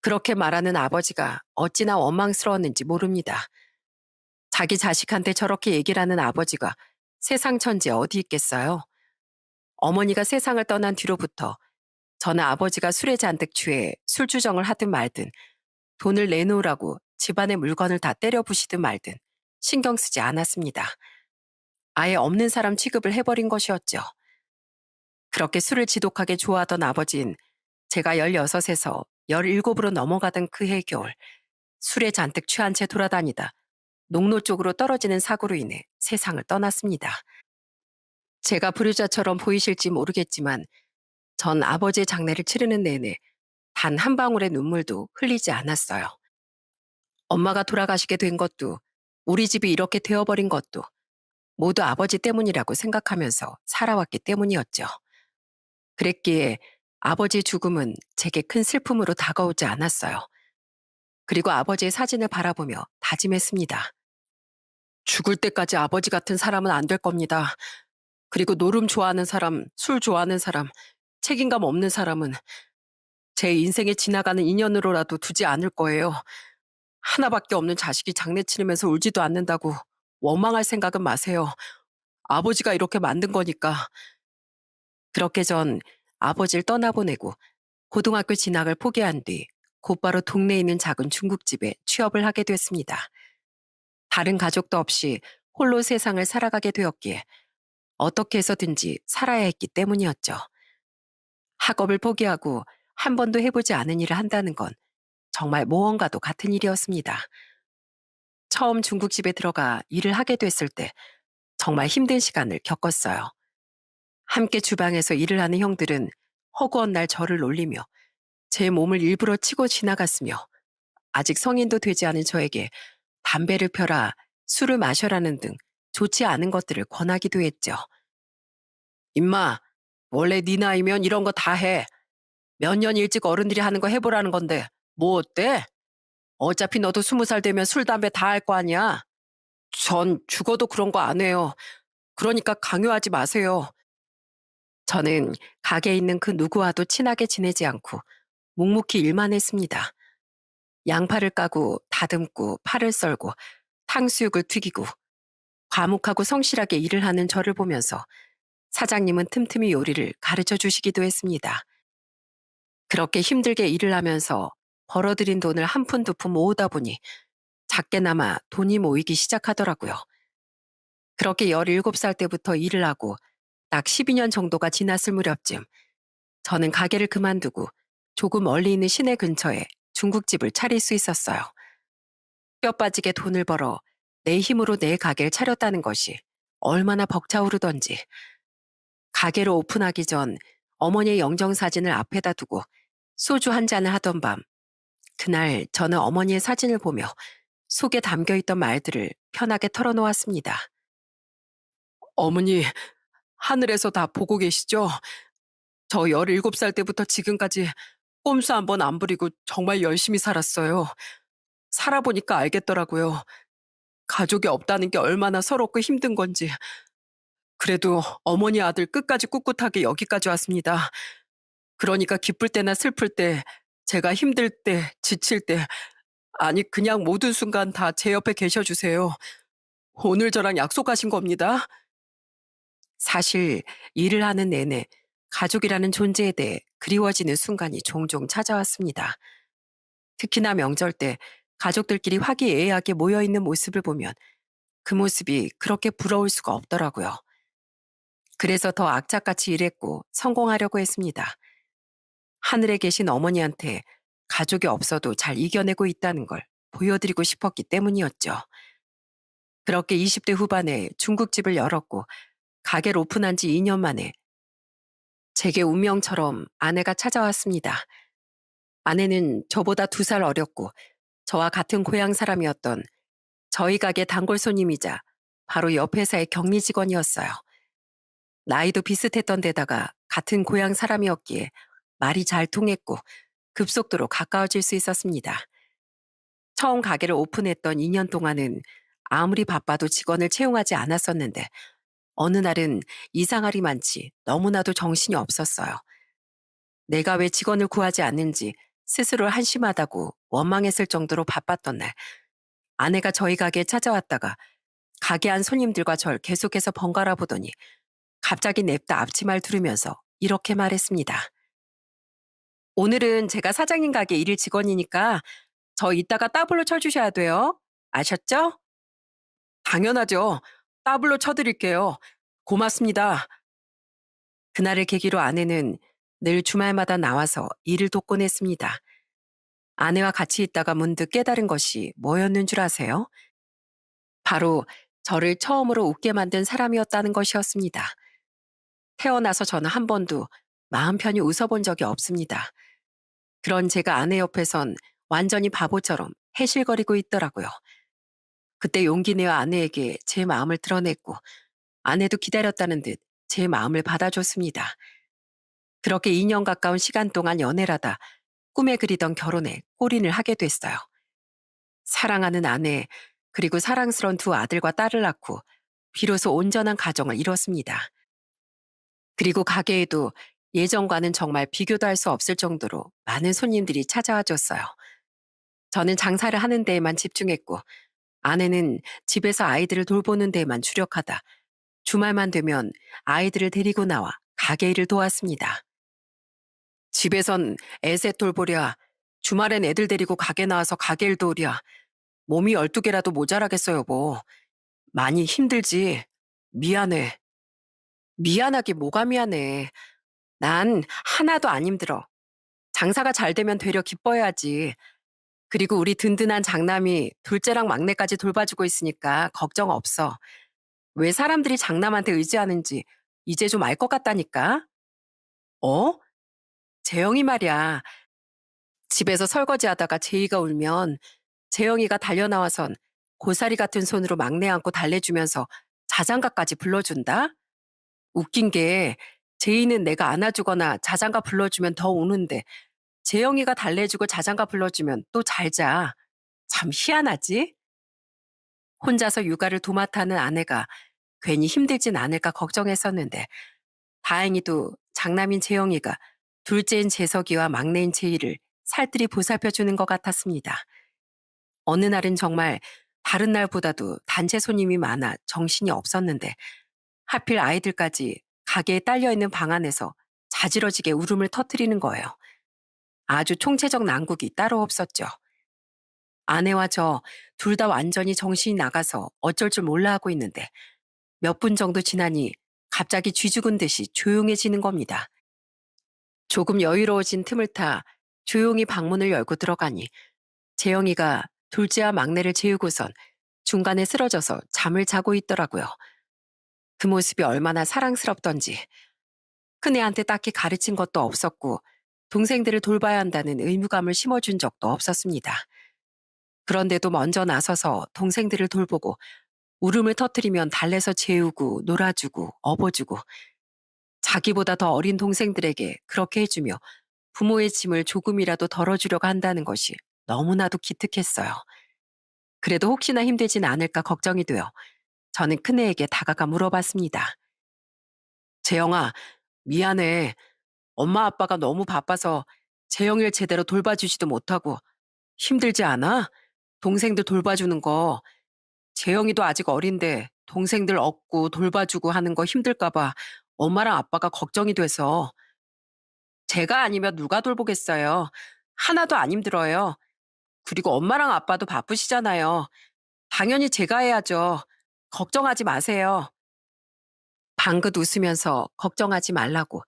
그렇게 말하는 아버지가 어찌나 원망스러웠는지 모릅니다. 자기 자식한테 저렇게 얘기를 하는 아버지가 세상 천지에 어디 있겠어요? 어머니가 세상을 떠난 뒤로부터 저는 아버지가 술에 잔뜩 취해 술주정을 하든 말든 돈을 내놓으라고 집안의 물건을 다 때려 부시든 말든 신경 쓰지 않았습니다. 아예 없는 사람 취급을 해버린 것이었죠. 그렇게 술을 지독하게 좋아하던 아버지는 제가 16에서 17으로 넘어가던 그해 겨울 술에 잔뜩 취한 채 돌아다니다 농로 쪽으로 떨어지는 사고로 인해 세상을 떠났습니다. 제가 불효자처럼 보이실지 모르겠지만 전 아버지의 장례를 치르는 내내 단 한 방울의 눈물도 흘리지 않았어요. 엄마가 돌아가시게 된 것도 우리 집이 이렇게 되어버린 것도 모두 아버지 때문이라고 생각하면서 살아왔기 때문이었죠. 그랬기에 아버지의 죽음은 제게 큰 슬픔으로 다가오지 않았어요. 그리고 아버지의 사진을 바라보며 다짐했습니다. 죽을 때까지 아버지 같은 사람은 안 될 겁니다. 그리고 노름 좋아하는 사람, 술 좋아하는 사람, 책임감 없는 사람은 제 인생에 지나가는 인연으로라도 두지 않을 거예요. 하나밖에 없는 자식이 장례 치르면서 울지도 않는다고 원망할 생각은 마세요. 아버지가 이렇게 만든 거니까. 그렇게 전 아버지를 떠나보내고 고등학교 진학을 포기한 뒤 곧바로 동네에 있는 작은 중국집에 취업을 하게 됐습니다. 다른 가족도 없이 홀로 세상을 살아가게 되었기에 어떻게 해서든지 살아야 했기 때문이었죠. 학업을 포기하고 한 번도 해보지 않은 일을 한다는 건 정말 무언가도 같은 일이었습니다. 처음 중국집에 들어가 일을 하게 됐을 때 정말 힘든 시간을 겪었어요. 함께 주방에서 일을 하는 형들은 허구한 날 저를 놀리며 제 몸을 일부러 치고 지나갔으며 아직 성인도 되지 않은 저에게 담배를 펴라, 술을 마셔라는 등 좋지 않은 것들을 권하기도 했죠. 임마, 원래 네 나이면 이런 거 다 해. 몇 년 일찍 어른들이 하는 거 해보라는 건데 뭐 어때? 어차피 너도 20살 되면 술, 담배 다 할 거 아니야. 전 죽어도 그런 거 안 해요. 그러니까 강요하지 마세요. 저는 가게에 있는 그 누구와도 친하게 지내지 않고 묵묵히 일만 했습니다. 양파를 까고 다듬고 팔을 썰고 탕수육을 튀기고 과묵하고 성실하게 일을 하는 저를 보면서 사장님은 틈틈이 요리를 가르쳐 주시기도 했습니다. 그렇게 힘들게 일을 하면서 벌어들인 돈을 한 푼 두 푼 모으다 보니 작게나마 돈이 모이기 시작하더라고요. 그렇게 17살 때부터 일을 하고 딱 12년 정도가 지났을 무렵쯤 저는 가게를 그만두고 조금 멀리 있는 시내 근처에 중국집을 차릴 수 있었어요. 뼈 빠지게 돈을 벌어 내 힘으로 내 가게를 차렸다는 것이 얼마나 벅차오르던지. 가게를 오픈하기 전 어머니의 영정사진을 앞에다 두고 소주 한 잔을 하던 밤, 그날 저는 어머니의 사진을 보며 속에 담겨있던 말들을 편하게 털어놓았습니다. 어머니, 하늘에서 다 보고 계시죠? 저 17살 때부터 지금까지 꼼수 한 번 안 부리고 정말 열심히 살았어요. 살아보니까 알겠더라고요. 가족이 없다는 게 얼마나 서럽고 힘든 건지. 그래도 어머니 아들 끝까지 꿋꿋하게 여기까지 왔습니다. 그러니까 기쁠 때나 슬플 때, 제가 힘들 때, 지칠 때, 아니 그냥 모든 순간 다 제 옆에 계셔 주세요. 오늘 저랑 약속하신 겁니다. 사실 일을 하는 내내 가족이라는 존재에 대해 그리워지는 순간이 종종 찾아왔습니다. 특히나 명절 때 가족들끼리 화기애애하게 모여있는 모습을 보면 그 모습이 그렇게 부러울 수가 없더라고요. 그래서 더 악착같이 일했고 성공하려고 했습니다. 하늘에 계신 어머니한테 가족이 없어도 잘 이겨내고 있다는 걸 보여드리고 싶었기 때문이었죠. 그렇게 20대 후반에 중국집을 열었고 가게를 오픈한 지 2년 만에 제게 운명처럼 아내가 찾아왔습니다. 아내는 저보다 2살 어렸고 저와 같은 고향 사람이었던 저희 가게 단골 손님이자 바로 옆 회사의 격리 직원이었어요. 나이도 비슷했던 데다가 같은 고향 사람이었기에 말이 잘 통했고 급속도로 가까워질 수 있었습니다. 처음 가게를 오픈했던 2년 동안은 아무리 바빠도 직원을 채용하지 않았었는데 어느 날은 이상할이 많지 너무나도 정신이 없었어요. 내가 왜 직원을 구하지 않는지 스스로 한심하다고 원망했을 정도로 바빴던 날, 아내가 저희 가게에 찾아왔다가 가게 안 손님들과 절 계속해서 번갈아 보더니 갑자기 냅다 앞치마를 두르면서 이렇게 말했습니다. 오늘은 제가 사장님 가게 일일 직원이니까 저 이따가 따블로 쳐주셔야 돼요. 아셨죠? 당연하죠. 따블로 쳐드릴게요. 고맙습니다. 그날을 계기로 아내는 늘 주말마다 나와서 일을 돕곤 했습니다. 아내와 같이 있다가 문득 깨달은 것이 뭐였는 줄 아세요? 바로 저를 처음으로 웃게 만든 사람이었다는 것이었습니다. 태어나서 저는 한 번도 마음 편히 웃어본 적이 없습니다. 그런 제가 아내 옆에선 완전히 바보처럼 해실거리고 있더라고요. 그때 용기 내어 아내에게 제 마음을 드러냈고 아내도 기다렸다는 듯 제 마음을 받아줬습니다. 그렇게 2년 가까운 시간 동안 연애를 하다 꿈에 그리던 결혼에 골인을 하게 됐어요. 사랑하는 아내 그리고 사랑스러운 2 아들과 딸을 낳고 비로소 온전한 가정을 이뤘습니다. 그리고 가게에도 예전과는 정말 비교도 할 수 없을 정도로 많은 손님들이 찾아와 줬어요. 저는 장사를 하는 데에만 집중했고 아내는 집에서 아이들을 돌보는 데에만 주력하다 주말만 되면 아이들을 데리고 나와 가게 일을 도왔습니다. 집에선 애셋 돌보랴, 주말엔 애들 데리고 가게 나와서 가게 일 도우랴, 몸이 12개라도 모자라겠어, 여보. 많이 힘들지? 미안해. 미안하게 뭐가 미안해. 난 하나도 안 힘들어. 장사가 잘 되면 되려 기뻐해야지. 그리고 우리 든든한 장남이 둘째랑 막내까지 돌봐주고 있으니까 걱정 없어. 왜 사람들이 장남한테 의지하는지 이제 좀 알 것 같다니까? 어? 재영이 말이야. 집에서 설거지하다가 제이가 울면 재영이가 달려나와선 고사리 같은 손으로 막내 안고 달래주면서 자장가까지 불러준다? 웃긴 게 제이는 내가 안아주거나 자장가 불러주면 더 우는데 재영이가 달래주고 자장가 불러주면 또 잘 자. 참 희한하지? 혼자서 육아를 도맡아하는 아내가 괜히 힘들진 않을까 걱정했었는데 다행히도 장남인 재영이가 둘째인 재석이와 막내인 제이를 살뜰히 보살펴주는 것 같았습니다. 어느 날은 정말 다른 날보다도 단체 손님이 많아 정신이 없었는데 하필 아이들까지 가게에 딸려있는 방 안에서 자지러지게 울음을 터뜨리는 거예요. 아주 총체적 난국이 따로 없었죠. 아내와 저 둘 다 완전히 정신이 나가서 어쩔 줄 몰라 하고 있는데 몇 분 정도 지나니 갑자기 쥐 죽은 듯이 조용해지는 겁니다. 조금 여유로워진 틈을 타 조용히 방문을 열고 들어가니 재영이가 둘째와 막내를 재우고선 중간에 쓰러져서 잠을 자고 있더라고요. 그 모습이 얼마나 사랑스럽던지 큰애한테 딱히 가르친 것도 없었고 동생들을 돌봐야 한다는 의무감을 심어준 적도 없었습니다. 그런데도 먼저 나서서 동생들을 돌보고 울음을 터뜨리면 달래서 재우고 놀아주고 업어주고 자기보다 더 어린 동생들에게 그렇게 해주며 부모의 짐을 조금이라도 덜어주려고 한다는 것이 너무나도 기특했어요. 그래도 혹시나 힘들진 않을까 걱정이 되어 저는 큰애에게 다가가 물어봤습니다. 재영아, 미안해. 엄마 아빠가 너무 바빠서 재영이를 제대로 돌봐주지도 못하고 힘들지 않아? 동생들 돌봐주는 거. 재영이도 아직 어린데 동생들 업고 돌봐주고 하는 거 힘들까봐 엄마랑 아빠가 걱정이 돼서. 제가 아니면 누가 돌보겠어요. 하나도 안 힘들어요. 그리고 엄마랑 아빠도 바쁘시잖아요. 당연히 제가 해야죠. 걱정하지 마세요. 방긋 웃으면서 걱정하지 말라고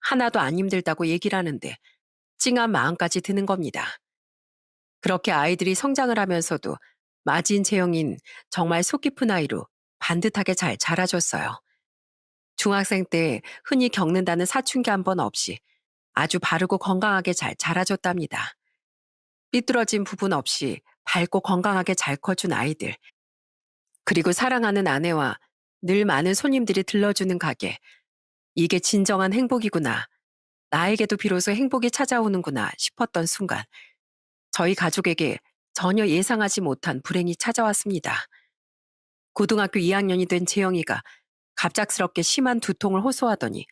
하나도 안 힘들다고 얘기를 하는데 찡한 마음까지 드는 겁니다. 그렇게 아이들이 성장을 하면서도 맞이인 재영인 정말 속 깊은 아이로 반듯하게 잘 자라줬어요. 중학생 때 흔히 겪는다는 사춘기 한 번 없이 아주 바르고 건강하게 잘 자라줬답니다. 삐뚤어진 부분 없이 밝고 건강하게 잘 커준 아이들. 그리고 사랑하는 아내와 늘 많은 손님들이 들러주는 가게. 이게 진정한 행복이구나. 나에게도 비로소 행복이 찾아오는구나 싶었던 순간 저희 가족에게 전혀 예상하지 못한 불행이 찾아왔습니다. 고등학교 2학년이 된 재영이가 갑작스럽게 심한 두통을 호소하더니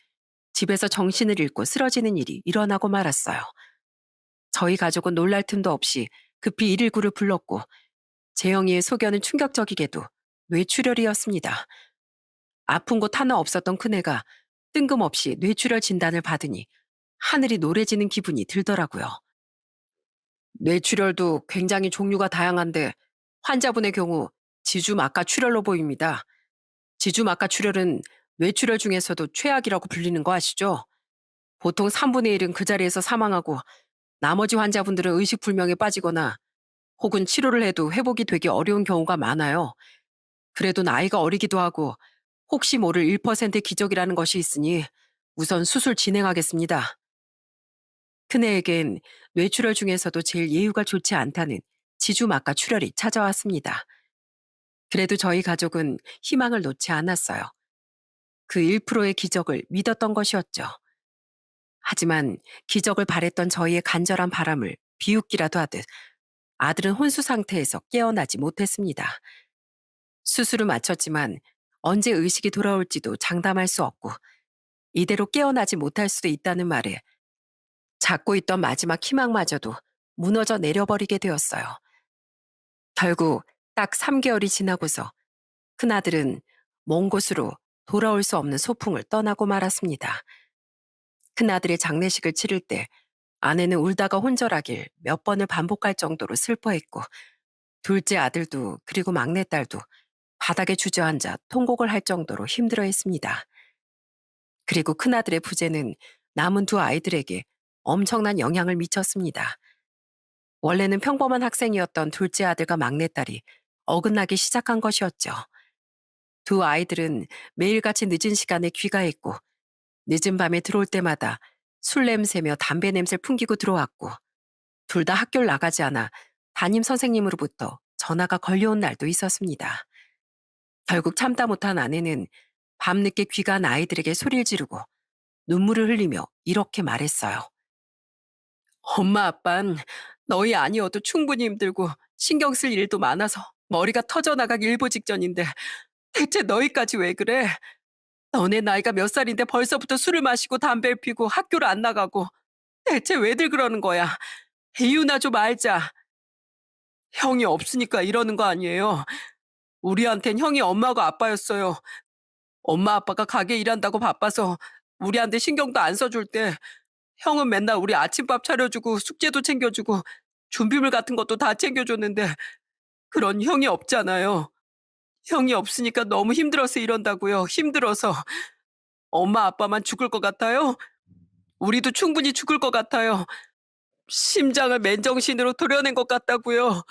집에서 정신을 잃고 쓰러지는 일이 일어나고 말았어요. 저희 가족은 놀랄 틈도 없이 급히 119를 불렀고 재영이의 소견은 충격적이게도 뇌출혈이었습니다. 아픈 곳 하나 없었던 큰애가 뜬금없이 뇌출혈 진단을 받으니 하늘이 노래지는 기분이 들더라고요. 뇌출혈도 굉장히 종류가 다양한데 환자분의 경우 지주막하 출혈로 보입니다. 지주막하 출혈은 뇌출혈 중에서도 최악이라고 불리는 거 아시죠? 보통 3분의 1은 그 자리에서 사망하고 나머지 환자분들은 의식불명에 빠지거나 혹은 치료를 해도 회복이 되기 어려운 경우가 많아요. 그래도 나이가 어리기도 하고 혹시 모를 1%의 기적이라는 것이 있으니 우선 수술 진행하겠습니다. 큰애에겐 뇌출혈 중에서도 제일 예후가 좋지 않다는 지주막하 출혈이 찾아왔습니다. 그래도 저희 가족은 희망을 놓지 않았어요. 그 1%의 기적을 믿었던 것이었죠. 하지만 기적을 바랬던 저희의 간절한 바람을 비웃기라도 하듯 아들은 혼수 상태에서 깨어나지 못했습니다. 수술을 마쳤지만 언제 의식이 돌아올지도 장담할 수 없고 이대로 깨어나지 못할 수도 있다는 말에 잡고 있던 마지막 희망마저도 무너져 내려버리게 되었어요. 결국 딱 3개월이 지나고서 큰아들은 먼 곳으로 돌아올 수 없는 소풍을 떠나고 말았습니다. 큰아들의 장례식을 치를 때 아내는 울다가 혼절하길 몇 번을 반복할 정도로 슬퍼했고 둘째 아들도 그리고 막내딸도 바닥에 주저앉아 통곡을 할 정도로 힘들어했습니다. 그리고 큰아들의 부재는 남은 두 아이들에게 엄청난 영향을 미쳤습니다. 원래는 평범한 학생이었던 둘째 아들과 막내딸이 어긋나기 시작한 것이었죠. 두 아이들은 매일같이 늦은 시간에 귀가했고 늦은 밤에 들어올 때마다 술 냄새며 담배 냄새를 풍기고 들어왔고 둘 다 학교를 나가지 않아 담임 선생님으로부터 전화가 걸려온 날도 있었습니다. 결국 참다 못한 아내는 밤늦게 귀가한 아이들에게 소리를 지르고 눈물을 흘리며 이렇게 말했어요. 엄마 아빤 너희 아니어도 충분히 힘들고 신경 쓸 일도 많아서 머리가 터져나가기 일보 직전인데 대체 너희까지 왜 그래? 너네 나이가 몇 살인데 벌써부터 술을 마시고 담배를 피고 학교를 안 나가고 대체 왜들 그러는 거야? 이유나 좀 알자. 형이 없으니까 이러는 거 아니에요. 우리한텐 형이 엄마가 아빠였어요. 엄마 아빠가 가게 일한다고 바빠서 우리한테 신경도 안 써줄 때 형은 맨날 우리 아침밥 차려주고 숙제도 챙겨주고 준비물 같은 것도 다 챙겨줬는데 그런 형이 없잖아요. 형이 없으니까 너무 힘들어서 이런다고요. 힘들어서. 엄마 아빠만 죽을 것 같아요? 우리도 충분히 죽을 것 같아요. 심장을 맨정신으로 도려낸 것 같다고요.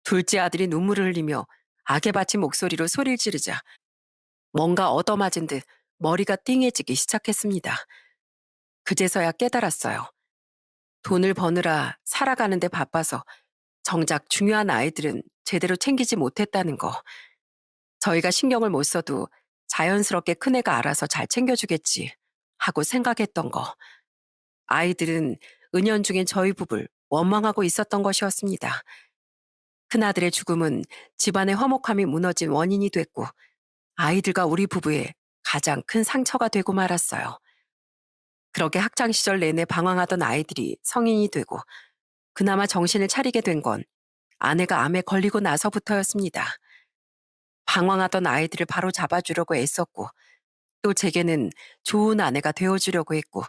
둘째 아들이 눈물을 흘리며 악에 받친 목소리로 소리를 지르자 뭔가 얻어맞은 듯 머리가 띵해지기 시작했습니다. 그제서야 깨달았어요. 돈을 버느라 살아가는데 바빠서 정작 중요한 아이들은 제대로 챙기지 못했다는 거. 저희가 신경을 못 써도 자연스럽게 큰애가 알아서 잘 챙겨주겠지 하고 생각했던 거. 아이들은 은연중에 저희 부부를 원망하고 있었던 것이었습니다. 큰아들의 죽음은 집안의 화목함이 무너진 원인이 됐고 아이들과 우리 부부의 가장 큰 상처가 되고 말았어요. 그렇게 학창시절 내내 방황하던 아이들이 성인이 되고 그나마 정신을 차리게 된 건 아내가 암에 걸리고 나서부터였습니다. 방황하던 아이들을 바로 잡아주려고 애썼고 또 제게는 좋은 아내가 되어주려고 했고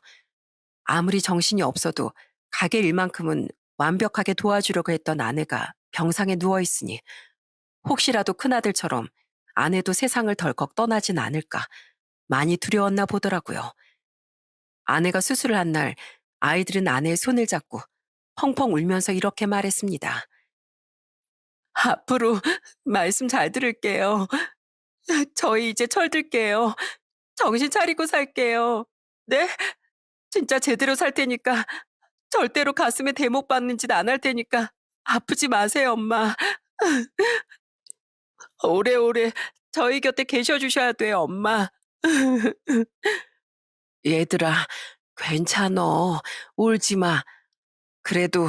아무리 정신이 없어도 가게 일만큼은 완벽하게 도와주려고 했던 아내가 병상에 누워있으니 혹시라도 큰아들처럼 아내도 세상을 덜컥 떠나진 않을까 많이 두려웠나 보더라고요. 아내가 수술을 한 날 아이들은 아내의 손을 잡고 펑펑 울면서 이렇게 말했습니다. 앞으로 말씀 잘 들을게요. 저희 이제 철들게요. 정신 차리고 살게요. 네? 진짜 제대로 살 테니까 절대로 가슴에 대못 박는 짓 안 할 테니까 아프지 마세요, 엄마. 오래오래 저희 곁에 계셔 주셔야 돼요, 엄마. 얘들아, 괜찮어. 울지 마. 그래도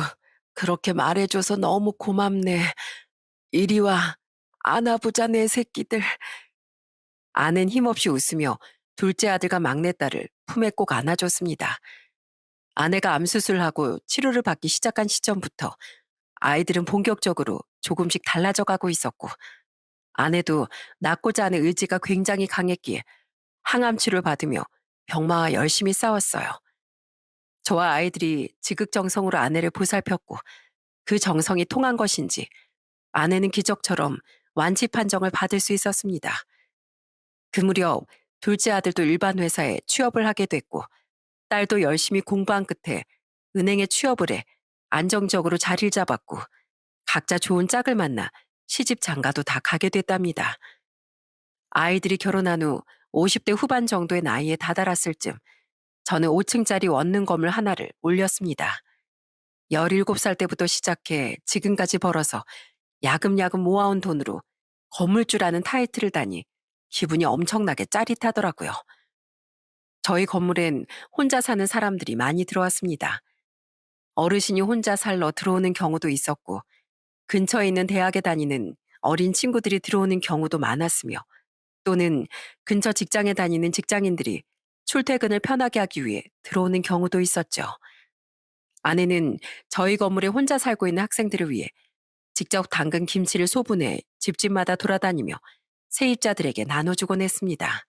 그렇게 말해줘서 너무 고맙네. 이리 와. 안아보자, 내 새끼들. 아는 힘없이 웃으며 둘째 아들과 막내딸을 품에 꼭 안아줬습니다. 아내가 암수술하고 치료를 받기 시작한 시점부터 아이들은 본격적으로 조금씩 달라져 가고 있었고 아내도 낫고자 하는 의지가 굉장히 강했기에 항암 치료를 받으며 병마와 열심히 싸웠어요. 저와 아이들이 지극정성으로 아내를 보살폈고 그 정성이 통한 것인지 아내는 기적처럼 완치 판정을 받을 수 있었습니다. 그 무렵 둘째 아들도 일반 회사에 취업을 하게 됐고 딸도 열심히 공부한 끝에 은행에 취업을 해 안정적으로 자리를 잡았고 각자 좋은 짝을 만나 시집 장가도 다 가게 됐답니다. 아이들이 결혼한 후 50대 후반 정도의 나이에 다다랐을 즈음 저는 5층짜리 원룸 건물 하나를 올렸습니다. 17살 때부터 시작해 지금까지 벌어서 야금야금 모아온 돈으로 건물주라는 타이틀을 다니 기분이 엄청나게 짜릿하더라고요. 저희 건물엔 혼자 사는 사람들이 많이 들어왔습니다. 어르신이 혼자 살러 들어오는 경우도 있었고 근처에 있는 대학에 다니는 어린 친구들이 들어오는 경우도 많았으며 또는 근처 직장에 다니는 직장인들이 출퇴근을 편하게 하기 위해 들어오는 경우도 있었죠. 아내는 저희 건물에 혼자 살고 있는 학생들을 위해 직접 담근 김치를 소분해 집집마다 돌아다니며 세입자들에게 나눠주곤 했습니다.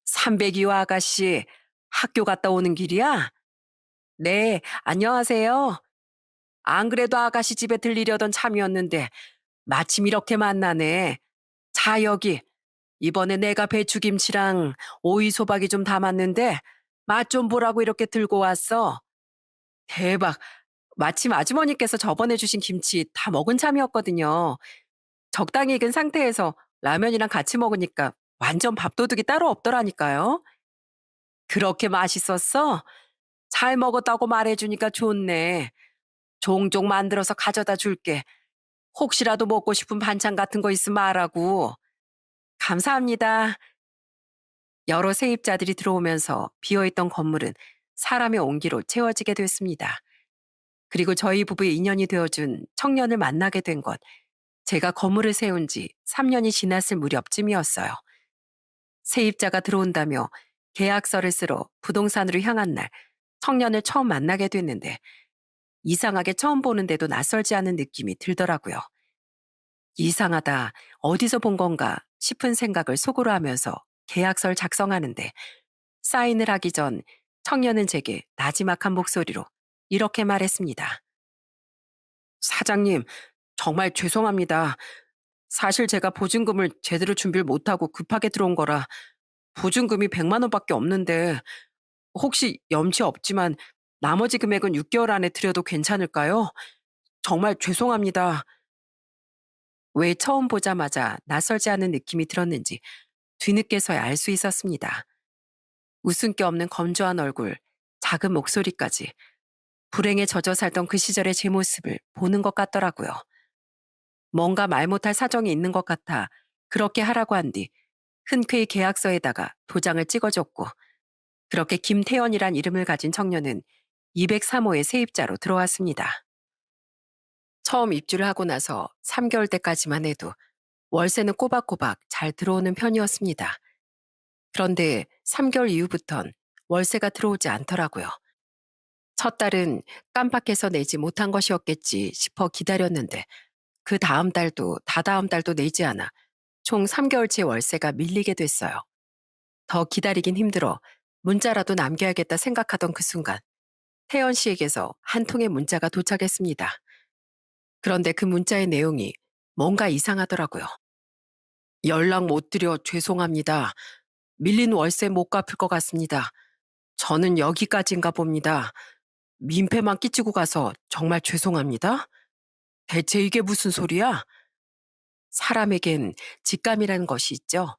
302호 아가씨, 학교 갔다 오는 길이야? 네, 안녕하세요. 안 그래도 아가씨 집에 들리려던 참이었는데 마침 이렇게 만나네. 자, 여기. 이번에 내가 배추김치랑 오이소박이 좀 담았는데 맛 좀 보라고 이렇게 들고 왔어. 대박. 마침 아주머니께서 저번에 주신 김치 다 먹은 참이었거든요. 적당히 익은 상태에서 라면이랑 같이 먹으니까 완전 밥도둑이 따로 없더라니까요. 그렇게 맛있었어? 잘 먹었다고 말해주니까 좋네. 종종 만들어서 가져다 줄게. 혹시라도 먹고 싶은 반찬 같은 거 있으면 말하고. 감사합니다. 여러 세입자들이 들어오면서 비어있던 건물은 사람의 온기로 채워지게 됐습니다. 그리고 저희 부부의 인연이 되어준 청년을 만나게 된 것, 제가 건물을 세운 지 3년이 지났을 무렵쯤이었어요. 세입자가 들어온다며 계약서를 쓰러 부동산으로 향한 날, 청년을 처음 만나게 됐는데 이상하게 처음 보는데도 낯설지 않은 느낌이 들더라고요. 이상하다, 어디서 본 건가 싶은 생각을 속으로 하면서 계약서를 작성하는데 사인을 하기 전 청년은 제게 나지막한 목소리로 이렇게 말했습니다. 사장님, 정말 죄송합니다. 사실 제가 보증금을 제대로 준비를 못하고 급하게 들어온 거라 보증금이 100만 원밖에 없는데 혹시 염치 없지만 나머지 금액은 6개월 안에 드려도 괜찮을까요? 정말 죄송합니다. 왜 처음 보자마자 낯설지 않은 느낌이 들었는지 뒤늦게서야 알 수 있었습니다. 웃음기 없는 건조한 얼굴, 작은 목소리까지 불행에 젖어 살던 그 시절의 제 모습을 보는 것 같더라고요. 뭔가 말 못할 사정이 있는 것 같아 그렇게 하라고 한 뒤 흔쾌히 계약서에다가 도장을 찍어줬고 그렇게 김태연이란 이름을 가진 청년은 203호의 세입자로 들어왔습니다. 처음 입주를 하고 나서 3개월 때까지만 해도 월세는 꼬박꼬박 잘 들어오는 편이었습니다. 그런데 3개월 이후부턴 월세가 들어오지 않더라고요. 첫 달은 깜빡해서 내지 못한 것이었겠지 싶어 기다렸는데 그 다음 달도 다다음 달도 내지 않아 총 3개월치 월세가 밀리게 됐어요. 더 기다리긴 힘들어 문자라도 남겨야겠다 생각하던 그 순간 태연 씨에게서 한 통의 문자가 도착했습니다. 그런데 그 문자의 내용이 뭔가 이상하더라고요. 연락 못 드려 죄송합니다. 밀린 월세 못 갚을 것 같습니다. 저는 여기까지인가 봅니다. 민폐만 끼치고 가서 정말 죄송합니다. 대체 이게 무슨 소리야? 사람에겐 직감이라는 것이 있죠.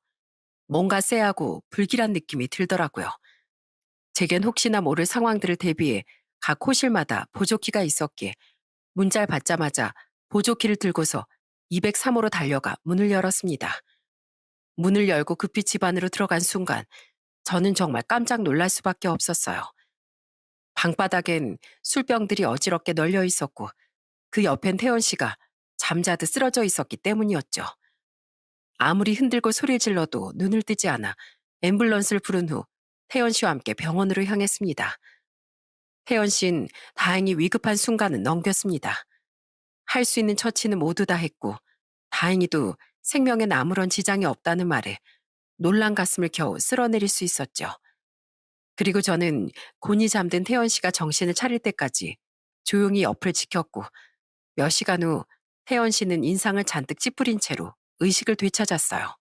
뭔가 쎄하고 불길한 느낌이 들더라고요. 제겐 혹시나 모를 상황들을 대비해 각 호실마다 보조키가 있었기에 문자를 받자마자 보조키를 들고서 203호로 달려가 문을 열었습니다. 문을 열고 급히 집 안으로 들어간 순간 저는 정말 깜짝 놀랄 수밖에 없었어요. 방바닥엔 술병들이 어지럽게 널려 있었고 그 옆엔 태연 씨가 잠자듯 쓰러져 있었기 때문이었죠. 아무리 흔들고 소리를 질러도 눈을 뜨지 않아 앰뷸런스를 부른 후 태연 씨와 함께 병원으로 향했습니다. 태연 씨는 다행히 위급한 순간은 넘겼습니다. 할 수 있는 처치는 모두 다 했고 다행히도 생명엔 아무런 지장이 없다는 말에 놀란 가슴을 겨우 쓸어내릴 수 있었죠. 그리고 저는 곤히 잠든 태연 씨가 정신을 차릴 때까지 조용히 옆을 지켰고 몇 시간 후 태연 씨는 인상을 잔뜩 찌푸린 채로 의식을 되찾았어요.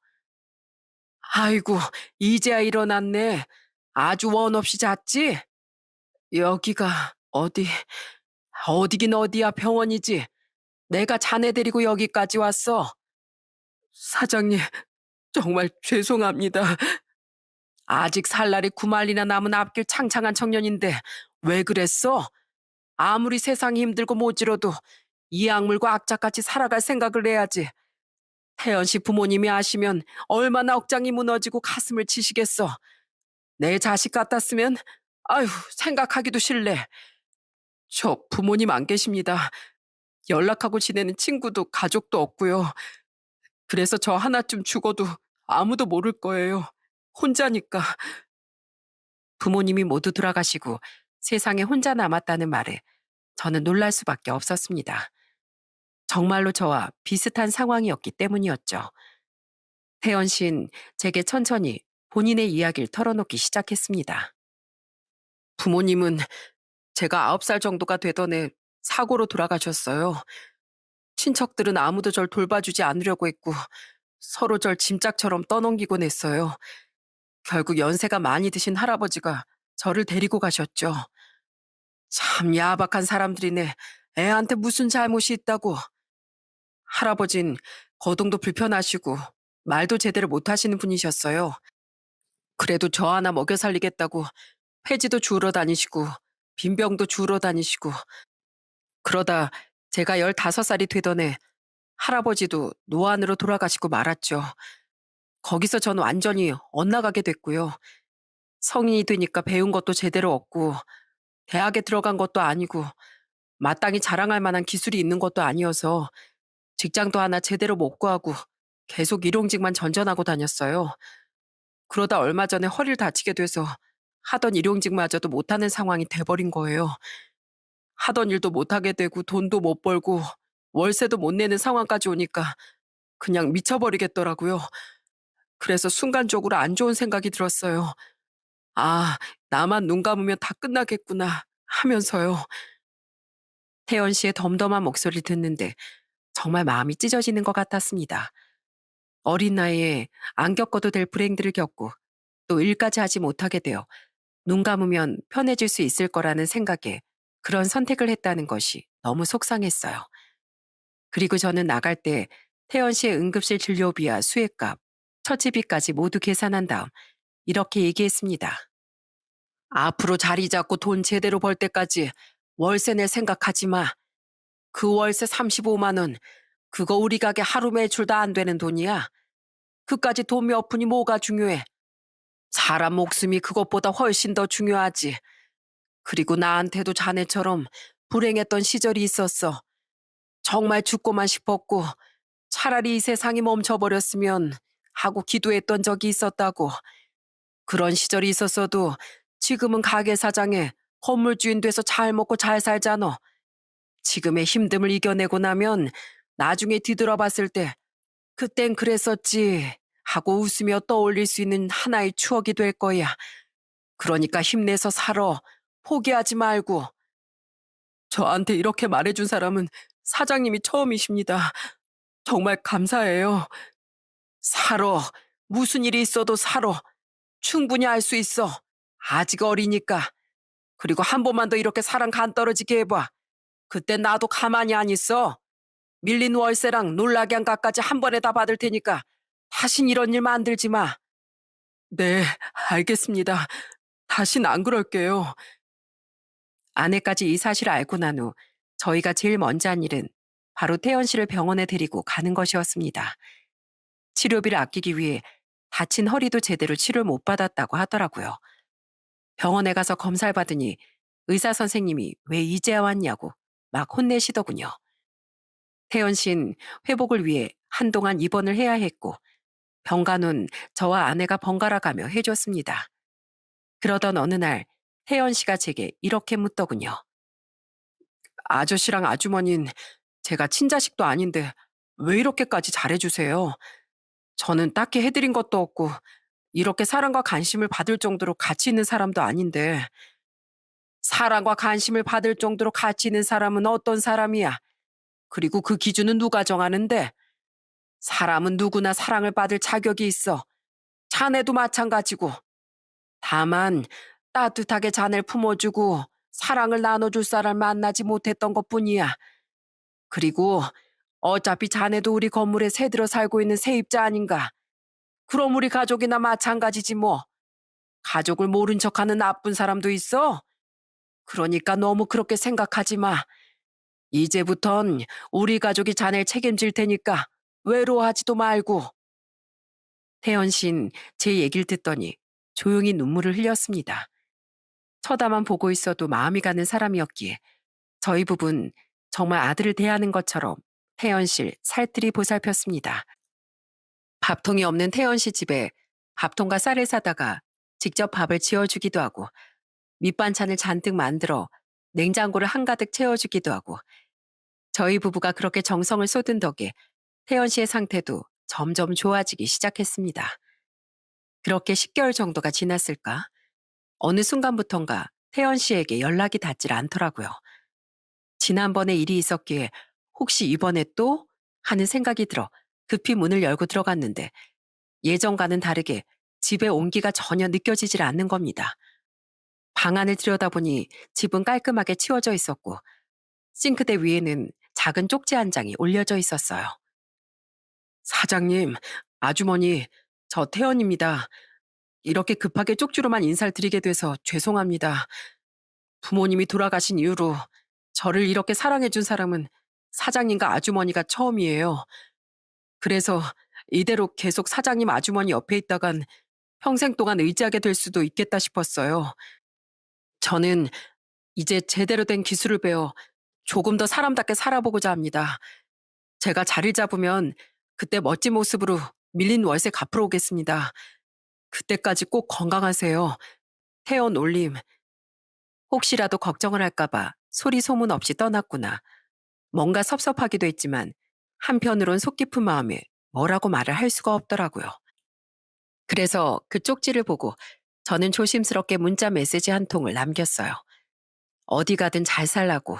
아이고, 이제야 일어났네. 아주 원 없이 잤지? 여기가 어디긴 어디야 병원이지. 내가 자네 데리고 여기까지 왔어. 사장님, 정말 죄송합니다. 아직 살 날이 9마일이나 남은 앞길 창창한 청년인데 왜 그랬어? 아무리 세상이 힘들고 모지러도 이 악물고 악착같이 살아갈 생각을 해야지. 태연 씨 부모님이 아시면 얼마나 억장이 무너지고 가슴을 치시겠어. 내 자식 같았으면 아휴 생각하기도 싫네. 저 부모님 안 계십니다. 연락하고 지내는 친구도 가족도 없고요. 그래서 저 하나쯤 죽어도 아무도 모를 거예요. 혼자니까. 부모님이 모두 돌아가시고 세상에 혼자 남았다는 말에 저는 놀랄 수밖에 없었습니다. 정말로 저와 비슷한 상황이었기 때문이었죠. 태연 씨는 제게 천천히 본인의 이야기를 털어놓기 시작했습니다. 부모님은 제가 9살 정도가 되던 해 사고로 돌아가셨어요. 친척들은 아무도 절 돌봐주지 않으려고 했고 서로 절 짐짝처럼 떠넘기곤 했어요. 결국 연세가 많이 드신 할아버지가 저를 데리고 가셨죠. 참 야박한 사람들이네. 애한테 무슨 잘못이 있다고. 할아버진 거동도 불편하시고 말도 제대로 못하시는 분이셨어요. 그래도 저 하나 먹여 살리겠다고 폐지도 주우러 다니시고 빈병도 주우러 다니시고 그러다 제가 15살이 되던 해 할아버지도 노안으로 돌아가시고 말았죠. 거기서 전 완전히 엇나가게 됐고요. 성인이 되니까 배운 것도 제대로 없고 대학에 들어간 것도 아니고 마땅히 자랑할 만한 기술이 있는 것도 아니어서 직장도 하나 제대로 못 구하고 계속 일용직만 전전하고 다녔어요. 그러다 얼마 전에 허리를 다치게 돼서 하던 일용직마저도 못하는 상황이 돼버린 거예요. 하던 일도 못하게 되고 돈도 못 벌고 월세도 못 내는 상황까지 오니까 그냥 미쳐버리겠더라고요. 그래서 순간적으로 안 좋은 생각이 들었어요. 아, 나만 눈 감으면 다 끝나겠구나 하면서요. 태연 씨의 덤덤한 목소리를 듣는데 정말 마음이 찢어지는 것 같았습니다. 어린 나이에 안 겪어도 될 불행들을 겪고 또 일까지 하지 못하게 되어 눈 감으면 편해질 수 있을 거라는 생각에 그런 선택을 했다는 것이 너무 속상했어요. 그리고 저는 나갈 때 태연 씨의 응급실 진료비와 수액값, 처치비까지 모두 계산한 다음 이렇게 얘기했습니다. 앞으로 자리 잡고 돈 제대로 벌 때까지 월세 낼 생각하지 마. 그 월세 35만 원, 그거 우리 가게 하루 매출 다 안 되는 돈이야. 그까지 돈 몇 푼이 뭐가 중요해. 사람 목숨이 그것보다 훨씬 더 중요하지. 그리고 나한테도 자네처럼 불행했던 시절이 있었어. 정말 죽고만 싶었고 차라리 이 세상이 멈춰버렸으면 하고 기도했던 적이 있었다고. 그런 시절이 있었어도 지금은 가게 사장에 건물 주인 돼서 잘 먹고 잘 살잖아. 지금의 힘듦을 이겨내고 나면 나중에 뒤돌아봤을 때 그땐 그랬었지 하고 웃으며 떠올릴 수 있는 하나의 추억이 될 거야. 그러니까 힘내서 살아. 포기하지 말고. 저한테 이렇게 말해준 사람은 사장님이 처음이십니다. 정말 감사해요. 살아. 무슨 일이 있어도 살아. 충분히 할 수 있어. 아직 어리니까. 그리고 한 번만 더 이렇게 사랑 간 떨어지게 해봐. 그때 나도 가만히 안 있어. 밀린 월세랑 놀락양가까지 한 번에 다 받을 테니까 다신 이런 일 만들지 마. 네, 알겠습니다. 다신 안 그럴게요. 아내까지 이 사실을 알고 난 후 저희가 제일 먼저 한 일은 바로 태연 씨를 병원에 데리고 가는 것이었습니다. 치료비를 아끼기 위해 다친 허리도 제대로 치료를 못 받았다고 하더라고요. 병원에 가서 검사를 받으니 의사 선생님이 왜 이제야 왔냐고 막 혼내시더군요. 태연 씨는 회복을 위해 한동안 입원을 해야 했고 병간호는 저와 아내가 번갈아 가며 해줬습니다. 그러던 어느 날 태연 씨가 제게 이렇게 묻더군요. 아저씨랑 아주머니는 제가 친자식도 아닌데 왜 이렇게까지 잘해주세요? 저는 딱히 해드린 것도 없고 이렇게 사랑과 관심을 받을 정도로 가치 있는 사람도 아닌데 사랑과 관심을 받을 정도로 가치 있는 사람은 어떤 사람이야? 그리고 그 기준은 누가 정하는데? 사람은 누구나 사랑을 받을 자격이 있어. 자네도 마찬가지고. 다만 따뜻하게 자네를 품어주고 사랑을 나눠줄 사람을 만나지 못했던 것뿐이야. 그리고 어차피 자네도 우리 건물에 새들어 살고 있는 세입자 아닌가. 그럼 우리 가족이나 마찬가지지 뭐. 가족을 모른 척하는 나쁜 사람도 있어? 그러니까 너무 그렇게 생각하지 마. 이제부턴 우리 가족이 자네를 책임질 테니까 외로워하지도 말고. 태연 씨는 제 얘기를 듣더니 조용히 눈물을 흘렸습니다. 쳐다만 보고 있어도 마음이 가는 사람이었기에 저희 부부는 정말 아들을 대하는 것처럼 태연 씨를 살뜰히 보살폈습니다. 밥통이 없는 태연 씨 집에 밥통과 쌀을 사다가 직접 밥을 지어주기도 하고 밑반찬을 잔뜩 만들어 냉장고를 한가득 채워주기도 하고 저희 부부가 그렇게 정성을 쏟은 덕에 태연 씨의 상태도 점점 좋아지기 시작했습니다. 그렇게 10개월 정도가 지났을까? 어느 순간부턴가 태연 씨에게 연락이 닿질 않더라고요. 지난번에 일이 있었기에 혹시 이번에 또? 하는 생각이 들어 급히 문을 열고 들어갔는데 예전과는 다르게 집의 온기가 전혀 느껴지질 않는 겁니다. 방 안을 들여다보니 집은 깔끔하게 치워져 있었고 싱크대 위에는 작은 쪽지 한 장이 올려져 있었어요. 사장님, 아주머니, 저 태연입니다. 이렇게 급하게 쪽지로만 인사를 드리게 돼서 죄송합니다. 부모님이 돌아가신 이후로 저를 이렇게 사랑해준 사람은 사장님과 아주머니가 처음이에요. 그래서 이대로 계속 사장님 아주머니 옆에 있다간 평생 동안 의지하게 될 수도 있겠다 싶었어요. 저는 이제 제대로 된 기술을 배워 조금 더 사람답게 살아보고자 합니다. 제가 자리를 잡으면 그때 멋진 모습으로 밀린 월세 갚으러 오겠습니다. 그때까지 꼭 건강하세요. 태연 올림. 혹시라도 걱정을 할까봐 소리 소문 없이 떠났구나. 뭔가 섭섭하기도 했지만 한편으론 속 깊은 마음에 뭐라고 말을 할 수가 없더라고요. 그래서 그 쪽지를 보고 저는 조심스럽게 문자 메시지 한 통을 남겼어요. 어디 가든 잘 살라고,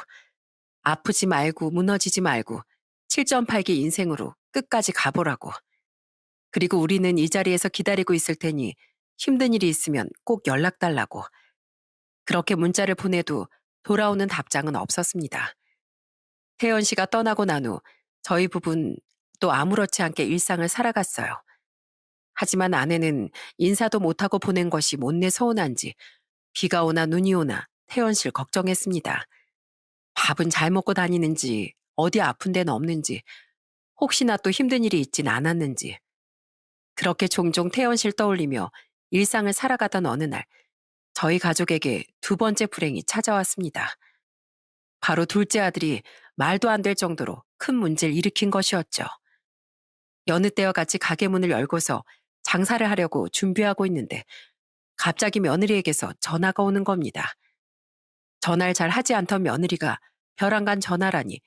아프지 말고 무너지지 말고 7.8기 인생으로 끝까지 가보라고. 그리고 우리는 이 자리에서 기다리고 있을 테니 힘든 일이 있으면 꼭 연락 달라고. 그렇게 문자를 보내도 돌아오는 답장은 없었습니다. 태연 씨가 떠나고 난 후 저희 부부는 또 아무렇지 않게 일상을 살아갔어요. 하지만 아내는 인사도 못하고 보낸 것이 못내 서운한지 비가 오나 눈이 오나 태연 씨를 걱정했습니다. 밥은 잘 먹고 다니는지, 어디 아픈 데는 없는지, 혹시나 또 힘든 일이 있진 않았는지. 그렇게 종종 태연 씨를 떠올리며 일상을 살아가던 어느 날, 저희 가족에게 두 번째 불행이 찾아왔습니다. 바로 둘째 아들이 말도 안 될 정도로 큰 문제를 일으킨 것이었죠. 여느 때와 같이 가게 문을 열고서 장사를 하려고 준비하고 있는데 갑자기 며느리에게서 전화가 오는 겁니다. 전화를 잘 하지 않던 며느리가 벼랑간 전화라니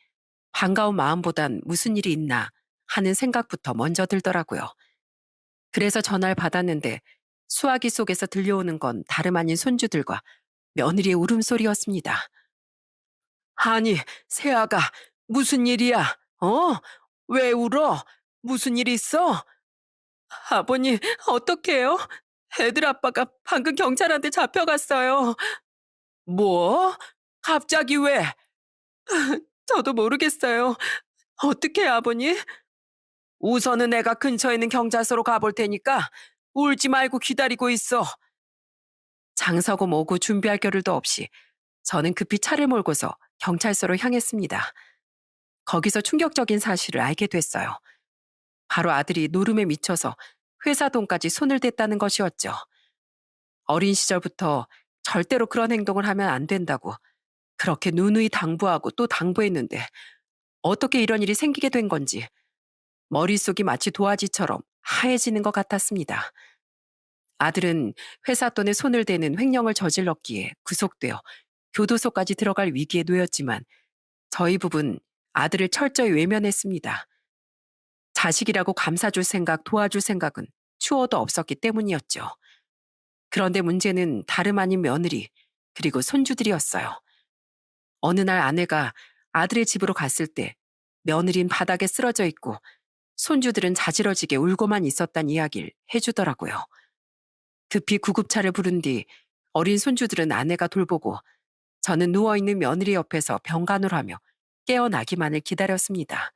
반가운 마음보단 무슨 일이 있나 하는 생각부터 먼저 들더라고요. 그래서 전화를 받았는데 수화기 속에서 들려오는 건 다름 아닌 손주들과 며느리의 울음소리였습니다. 아니, 세아가 무슨 일이야? 어? 왜 울어? 무슨 일 있어? 아버님, 어떡해요? 애들 아빠가 방금 경찰한테 잡혀갔어요. 뭐? 갑자기 왜? 저도 모르겠어요. 어떡해, 아버님? 우선은 내가 근처에 있는 경찰서로 가볼 테니까 울지 말고 기다리고 있어. 장서고 뭐고 준비할 겨를도 없이 저는 급히 차를 몰고서 경찰서로 향했습니다. 거기서 충격적인 사실을 알게 됐어요. 바로 아들이 노름에 미쳐서 회사 돈까지 손을 댔다는 것이었죠. 어린 시절부터 절대로 그런 행동을 하면 안 된다고 그렇게 누누이 당부하고 또 당부했는데 어떻게 이런 일이 생기게 된 건지 머릿속이 마치 도화지처럼 하얘지는 것 같았습니다. 아들은 회사 돈에 손을 대는 횡령을 저질렀기에 구속되어 교도소까지 들어갈 위기에 놓였지만 저희 부부는 아들을 철저히 외면했습니다. 자식이라고 감싸줄 생각, 도와줄 생각은 추호도 없었기 때문이었죠. 그런데 문제는 다름 아닌 며느리, 그리고 손주들이었어요. 어느 날 아내가 아들의 집으로 갔을 때 며느린 바닥에 쓰러져 있고 손주들은 자지러지게 울고만 있었단 이야기를 해주더라고요. 급히 구급차를 부른 뒤 어린 손주들은 아내가 돌보고 저는 누워있는 며느리 옆에서 병간호를 하며 깨어나기만을 기다렸습니다.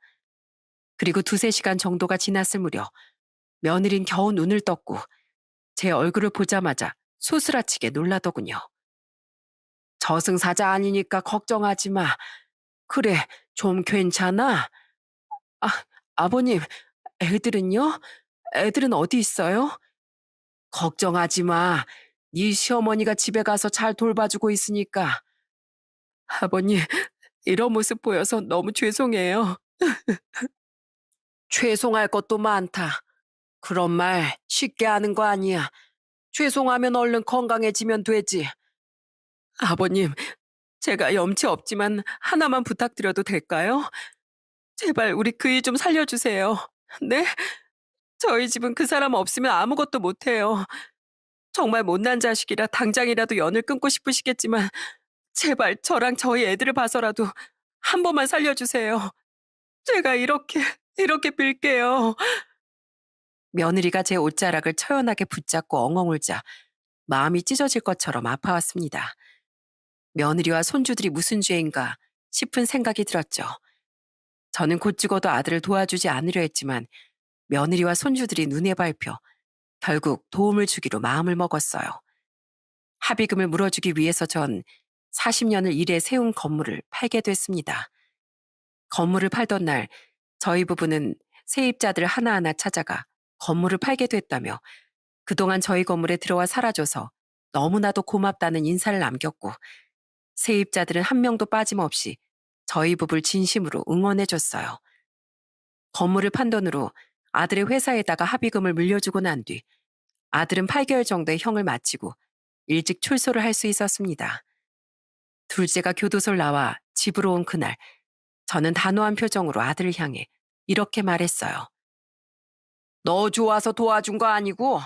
그리고 두세 시간 정도가 지났을 무렵 며느린 겨우 눈을 떴고 제 얼굴을 보자마자 소스라치게 놀라더군요. 저승사자 아니니까 걱정하지 마. 그래, 좀 괜찮아? 아, 아버님, 애들은요? 애들은 어디 있어요? 걱정하지 마. 네 시어머니가 집에 가서 잘 돌봐주고 있으니까. 아버님, 이런 모습 보여서 너무 죄송해요. 죄송할 것도 많다. 그런 말 쉽게 하는 거 아니야. 죄송하면 얼른 건강해지면 되지. 아버님, 제가 염치 없지만 하나만 부탁드려도 될까요? 제발 우리 그 일 좀 살려주세요. 네? 저희 집은 그 사람 없으면 아무것도 못해요. 정말 못난 자식이라 당장이라도 연을 끊고 싶으시겠지만 제발 저랑 저희 애들을 봐서라도 한 번만 살려주세요. 제가 이렇게 빌게요. 며느리가 제 옷자락을 처연하게 붙잡고 엉엉 울자 마음이 찢어질 것처럼 아파왔습니다. 며느리와 손주들이 무슨 죄인가 싶은 생각이 들었죠. 저는 곧 죽어도 아들을 도와주지 않으려 했지만 며느리와 손주들이 눈에 밟혀 결국 도움을 주기로 마음을 먹었어요. 합의금을 물어주기 위해서 전 40년을 일해 세운 건물을 팔게 됐습니다. 건물을 팔던 날 저희 부부는 세입자들 하나하나 찾아가 건물을 팔게 됐다며 그동안 저희 건물에 들어와 살아줘서 너무나도 고맙다는 인사를 남겼고 세입자들은 한 명도 빠짐없이 저희 부부를 진심으로 응원해줬어요. 건물을 판 돈으로 아들의 회사에다가 합의금을 물려주고 난 뒤 아들은 8개월 정도의 형을 마치고 일찍 출소를 할 수 있었습니다. 둘째가 교도소를 나와 집으로 온 그날 저는 단호한 표정으로 아들을 향해 이렇게 말했어요. 너 좋아서 도와준 거 아니고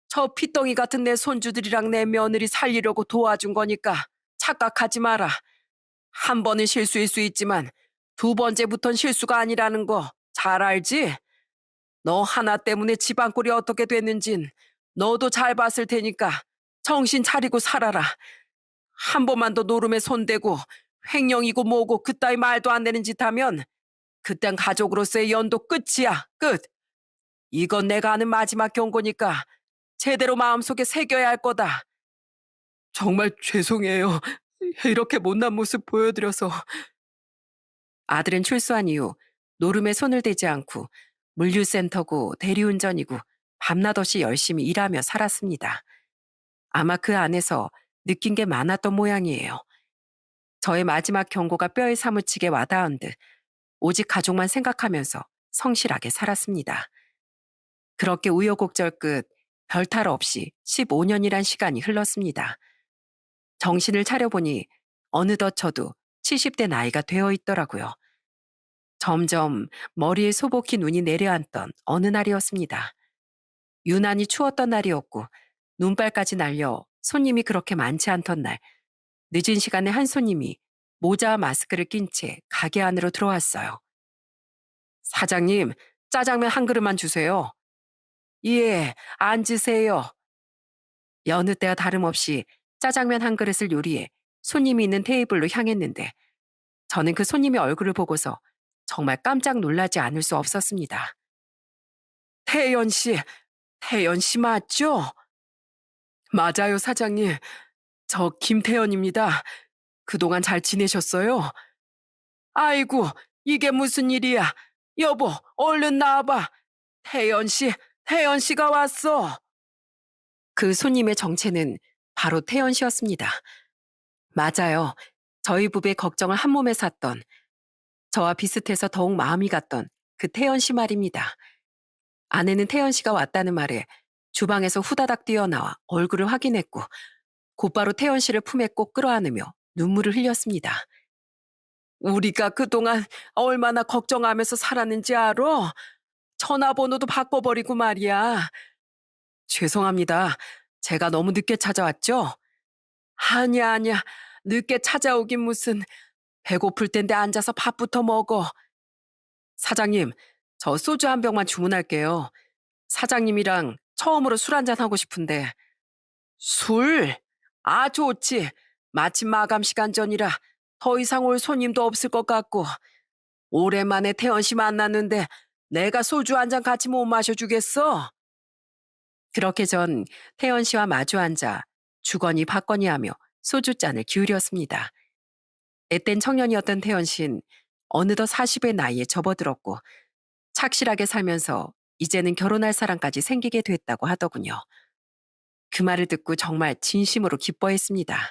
저 피덩이 같은 내 손주들이랑 내 며느리 살리려고 도와준 거니까 착각하지 마라. 한 번은 실수일 수 있지만 두 번째부턴 실수가 아니라는 거 잘 알지? 너 하나 때문에 집안 꼴이 어떻게 됐는진 너도 잘 봤을 테니까 정신 차리고 살아라. 한 번만 더 노름에 손대고 횡령이고 뭐고 그따위 말도 안 되는 짓 하면 그땐 가족으로서의 연도 끝이야, 끝. 이건 내가 하는 마지막 경고니까 제대로 마음속에 새겨야 할 거다. 정말 죄송해요. 이렇게 못난 모습 보여드려서. 아들은 출소한 이후 노름에 손을 대지 않고 물류센터고 대리운전이고 밤낮 없이 열심히 일하며 살았습니다. 아마 그 안에서 느낀 게 많았던 모양이에요. 저의 마지막 경고가 뼈에 사무치게 와닿은 듯 오직 가족만 생각하면서 성실하게 살았습니다. 그렇게 우여곡절 끝 별탈 없이 15년이란 시간이 흘렀습니다. 정신을 차려보니 어느덧 저도 70대 나이가 되어 있더라고요. 점점 머리에 소복히 눈이 내려앉던 어느 날이었습니다. 유난히 추웠던 날이었고 눈발까지 날려 손님이 그렇게 많지 않던 날 늦은 시간에 한 손님이 모자와 마스크를 낀 채 가게 안으로 들어왔어요. 사장님, 짜장면 한 그릇만 주세요. 예, 앉으세요. 여느 때와 다름없이 짜장면 한 그릇을 요리해 손님이 있는 테이블로 향했는데 저는 그 손님의 얼굴을 보고서 정말 깜짝 놀라지 않을 수 없었습니다. 태연 씨, 태연 씨 맞죠? 맞아요, 사장님. 저 김태연입니다. 그동안 잘 지내셨어요? 아이고, 이게 무슨 일이야. 여보, 얼른 나와봐. 태연 씨, 태연 씨가 왔어. 그 손님의 정체는 바로 태연 씨였습니다. 맞아요. 저희 부부의 걱정을 한 몸에 샀던, 저와 비슷해서 더욱 마음이 갔던 그 태연 씨 말입니다. 아내는 태연 씨가 왔다는 말에 주방에서 후다닥 뛰어나와 얼굴을 확인했고 곧바로 태연 씨를 품에 꼭 끌어안으며 눈물을 흘렸습니다. 우리가 그동안 얼마나 걱정하면서 살았는지 알아? 전화번호도 바꿔버리고 말이야. 죄송합니다. 제가 너무 늦게 찾아왔죠? 아니야, 아니야. 늦게 찾아오긴 무슨. 배고플 텐데 앉아서 밥부터 먹어. 사장님, 저 소주 한 병만 주문할게요. 사장님이랑 처음으로 술 한잔 하고 싶은데. 술? 아, 좋지. 마침 마감 시간 전이라 더 이상 올 손님도 없을 것 같고. 오랜만에 태연 씨 만났는데 내가 소주 한 잔 같이 못 마셔주겠어? 그렇게 전 태연 씨와 마주 앉아 주거니 받거니 하며 소주잔을 기울였습니다. 앳된 청년이었던 태연 씨는 어느덧 40의 나이에 접어들었고 착실하게 살면서 이제는 결혼할 사람까지 생기게 됐다고 하더군요. 그 말을 듣고 정말 진심으로 기뻐했습니다.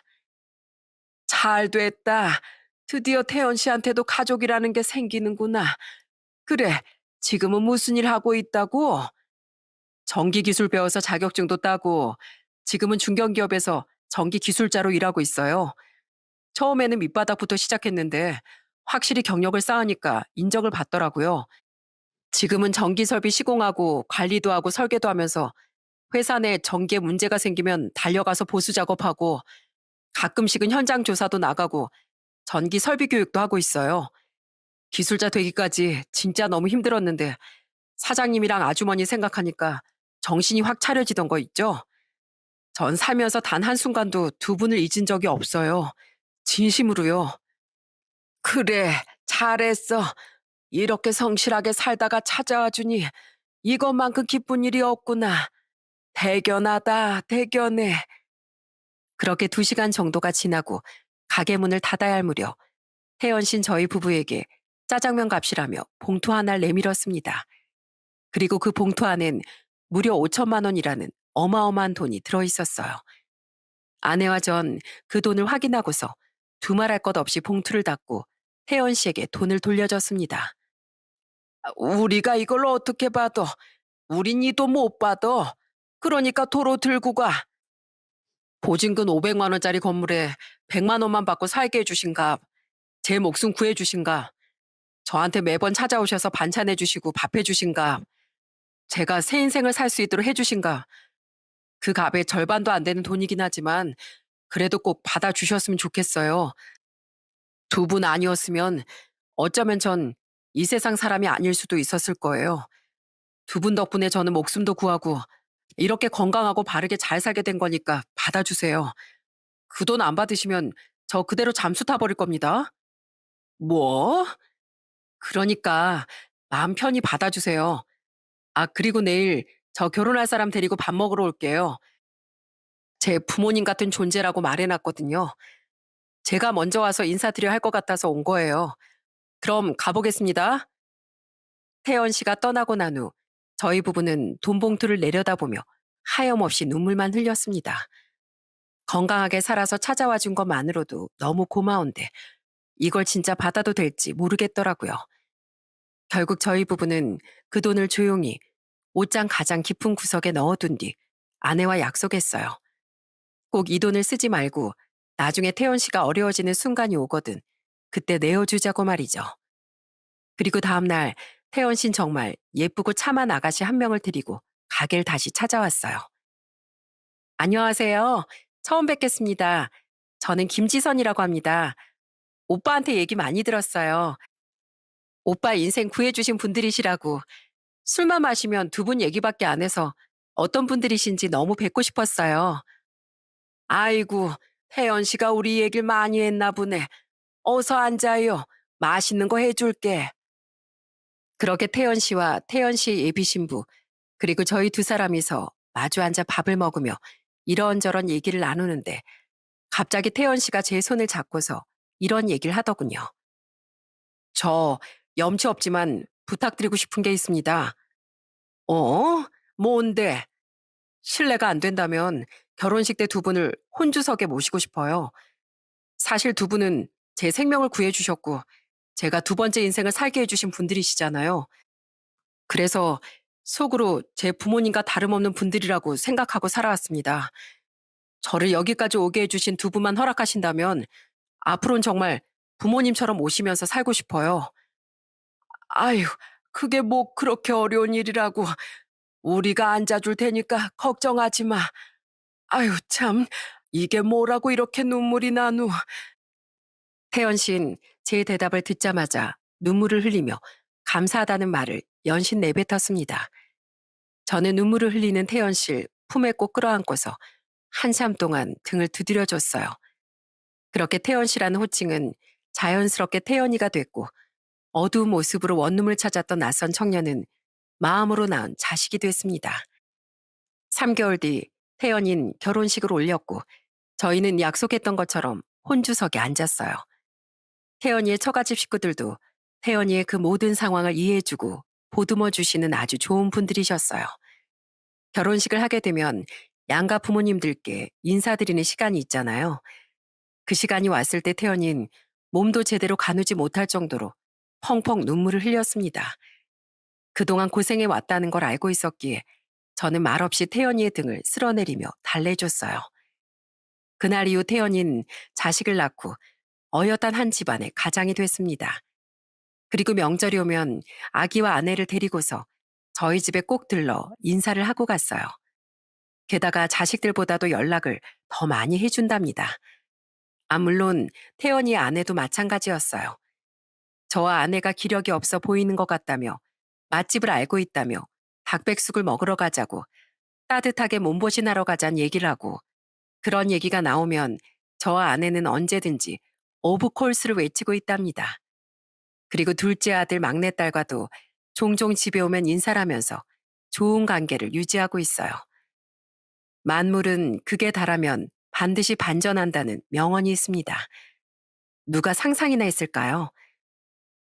잘 됐다. 드디어 태연 씨한테도 가족이라는 게 생기는구나. 그래, 지금은 무슨 일 하고 있다고? 전기기술 배워서 자격증도 따고 지금은 중견기업에서 전기기술자로 일하고 있어요. 처음에는 밑바닥부터 시작했는데 확실히 경력을 쌓으니까 인정을 받더라고요. 지금은 전기설비 시공하고 관리도 하고 설계도 하면서 회사 내 전기에 문제가 생기면 달려가서 보수 작업하고 가끔씩은 현장 조사도 나가고 전기 설비 교육도 하고 있어요. 기술자 되기까지 진짜 너무 힘들었는데 사장님이랑 아주머니 생각하니까 정신이 확 차려지던 거 있죠? 전 살면서 단 한순간도 두 분을 잊은 적이 없어요. 진심으로요. 그래, 잘했어. 이렇게 성실하게 살다가 찾아와 주니 이것만큼 기쁜 일이 없구나. 대견하다, 대견해. 그렇게 2시간 정도가 지나고 가게 문을 닫아야 할 무렵 태연 씨는 저희 부부에게 짜장면 값이라며 봉투 하나를 내밀었습니다. 그리고 그 봉투 안엔 무려 5천만 원이라는 어마어마한 돈이 들어있었어요. 아내와 전 그 돈을 확인하고서 두말할 것 없이 봉투를 닫고 태연 씨에게 돈을 돌려줬습니다. 우리가 이걸 어떻게 받아? 우린 이 돈 못 받아. 그러니까 도로 들고 가. 보증금 500만 원짜리 건물에 100만 원만 받고 살게 해주신가? 제 목숨 구해주신가? 저한테 매번 찾아오셔서 반찬해 주시고 밥해 주신가? 제가 새 인생을 살 수 있도록 해 주신가? 그 값의 절반도 안 되는 돈이긴 하지만 그래도 꼭 받아주셨으면 좋겠어요. 두 분 아니었으면 어쩌면 전 이 세상 사람이 아닐 수도 있었을 거예요. 두 분 덕분에 저는 목숨도 구하고 이렇게 건강하고 바르게 잘 살게 된 거니까 받아주세요. 그 돈 안 받으시면 저 그대로 잠수 타버릴 겁니다. 뭐? 그러니까 마음 편히 받아주세요. 아, 그리고 내일 저 결혼할 사람 데리고 밥 먹으러 올게요. 제 부모님 같은 존재라고 말해놨거든요. 제가 먼저 와서 인사드려야 할 것 같아서 온 거예요. 그럼 가보겠습니다. 태연 씨가 떠나고 난 후 저희 부부는 돈 봉투를 내려다보며 하염없이 눈물만 흘렸습니다. 건강하게 살아서 찾아와 준 것만으로도 너무 고마운데 이걸 진짜 받아도 될지 모르겠더라고요. 결국 저희 부부는 그 돈을 조용히 옷장 가장 깊은 구석에 넣어둔 뒤 아내와 약속했어요. 꼭 이 돈을 쓰지 말고 나중에 태연 씨가 어려워지는 순간이 오거든 그때 내어주자고 말이죠. 그리고 다음날 태연 씨는 정말 예쁘고 참한 아가씨 한 명을 데리고 가게를 다시 찾아왔어요. 안녕하세요. 처음 뵙겠습니다. 저는 김지선이라고 합니다. 오빠한테 얘기 많이 들었어요. 오빠 인생 구해주신 분들이시라고. 술만 마시면 두 분 얘기밖에 안 해서 어떤 분들이신지 너무 뵙고 싶었어요. 아이고, 태연 씨가 우리 얘기를 많이 했나 보네. 어서 앉아요. 맛있는 거 해줄게. 그렇게 태연 씨와 태연 씨의 예비 신부, 그리고 저희 두 사람이서 마주 앉아 밥을 먹으며 이런저런 얘기를 나누는데 갑자기 태연 씨가 제 손을 잡고서 이런 얘기를 하더군요. 저 염치 없지만 부탁드리고 싶은 게 있습니다. 어? 뭔데? 실례가 안 된다면 결혼식 때 두 분을 혼주석에 모시고 싶어요. 사실 두 분은 제 생명을 구해주셨고 제가 두 번째 인생을 살게 해주신 분들이시잖아요. 그래서 속으로 제 부모님과 다름없는 분들이라고 생각하고 살아왔습니다. 저를 여기까지 오게 해주신 두 분만 허락하신다면 앞으로는 정말 부모님처럼 오시면서 살고 싶어요. 아유, 그게 뭐 그렇게 어려운 일이라고. 우리가 앉아줄 테니까 걱정하지 마. 아유, 참. 이게 뭐라고 이렇게 눈물이 나누. 태연 씨는 제 대답을 듣자마자 눈물을 흘리며 감사하다는 말을 연신 내뱉었습니다. 저는 눈물을 흘리는 태연 씨를 품에 꼭 끌어안고서 한참 동안 등을 두드려줬어요. 그렇게 태연 씨라는 호칭은 자연스럽게 태연이가 됐고 어두운 모습으로 원룸을 찾았던 낯선 청년은 마음으로 낳은 자식이 됐습니다. 3개월 뒤 태연인 결혼식을 올렸고 저희는 약속했던 것처럼 혼주석에 앉았어요. 태연이의 처가집 식구들도 태연이의 그 모든 상황을 이해해주고 보듬어 주시는 아주 좋은 분들이셨어요. 결혼식을 하게 되면 양가 부모님들께 인사드리는 시간이 있잖아요. 그 시간이 왔을 때 태연이는 몸도 제대로 가누지 못할 정도로 펑펑 눈물을 흘렸습니다. 그동안 고생해 왔다는 걸 알고 있었기에 저는 말없이 태연이의 등을 쓸어내리며 달래줬어요. 그날 이후 태연이는 자식을 낳고 어엿한 한 집안의 가장이 됐습니다. 그리고 명절이 오면 아기와 아내를 데리고서 저희 집에 꼭 들러 인사를 하고 갔어요. 게다가 자식들보다도 연락을 더 많이 해준답니다. 물론 태연이 아내도 마찬가지였어요. 저와 아내가 기력이 없어 보이는 것 같다며 맛집을 알고 있다며 닭백숙을 먹으러 가자고 따뜻하게 몸보신하러 가자는 얘기를 하고 그런 얘기가 나오면 저와 아내는 언제든지 오브 콜스를 외치고 있답니다. 그리고 둘째 아들 막내딸과도 종종 집에 오면 인사를 하면서 좋은 관계를 유지하고 있어요. 만물은 극에 달하면 반드시 반전한다는 명언이 있습니다. 누가 상상이나 했을까요?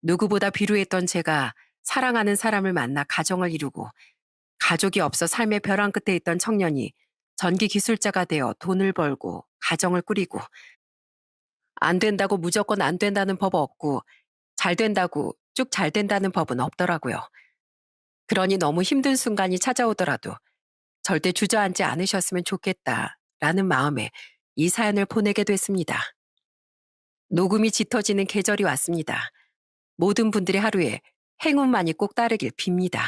누구보다 비루했던 제가 사랑하는 사람을 만나 가정을 이루고 가족이 없어 삶의 벼랑 끝에 있던 청년이 전기 기술자가 되어 돈을 벌고 가정을 꾸리고 안 된다고 무조건 안 된다는 법 없고 잘 된다고 쭉 잘 된다는 법은 없더라고요. 그러니 너무 힘든 순간이 찾아오더라도 절대 주저앉지 않으셨으면 좋겠다라는 마음에 이 사연을 보내게 됐습니다. 녹음이 짙어지는 계절이 왔습니다. 모든 분들의 하루에 행운만이 꼭 따르길 빕니다.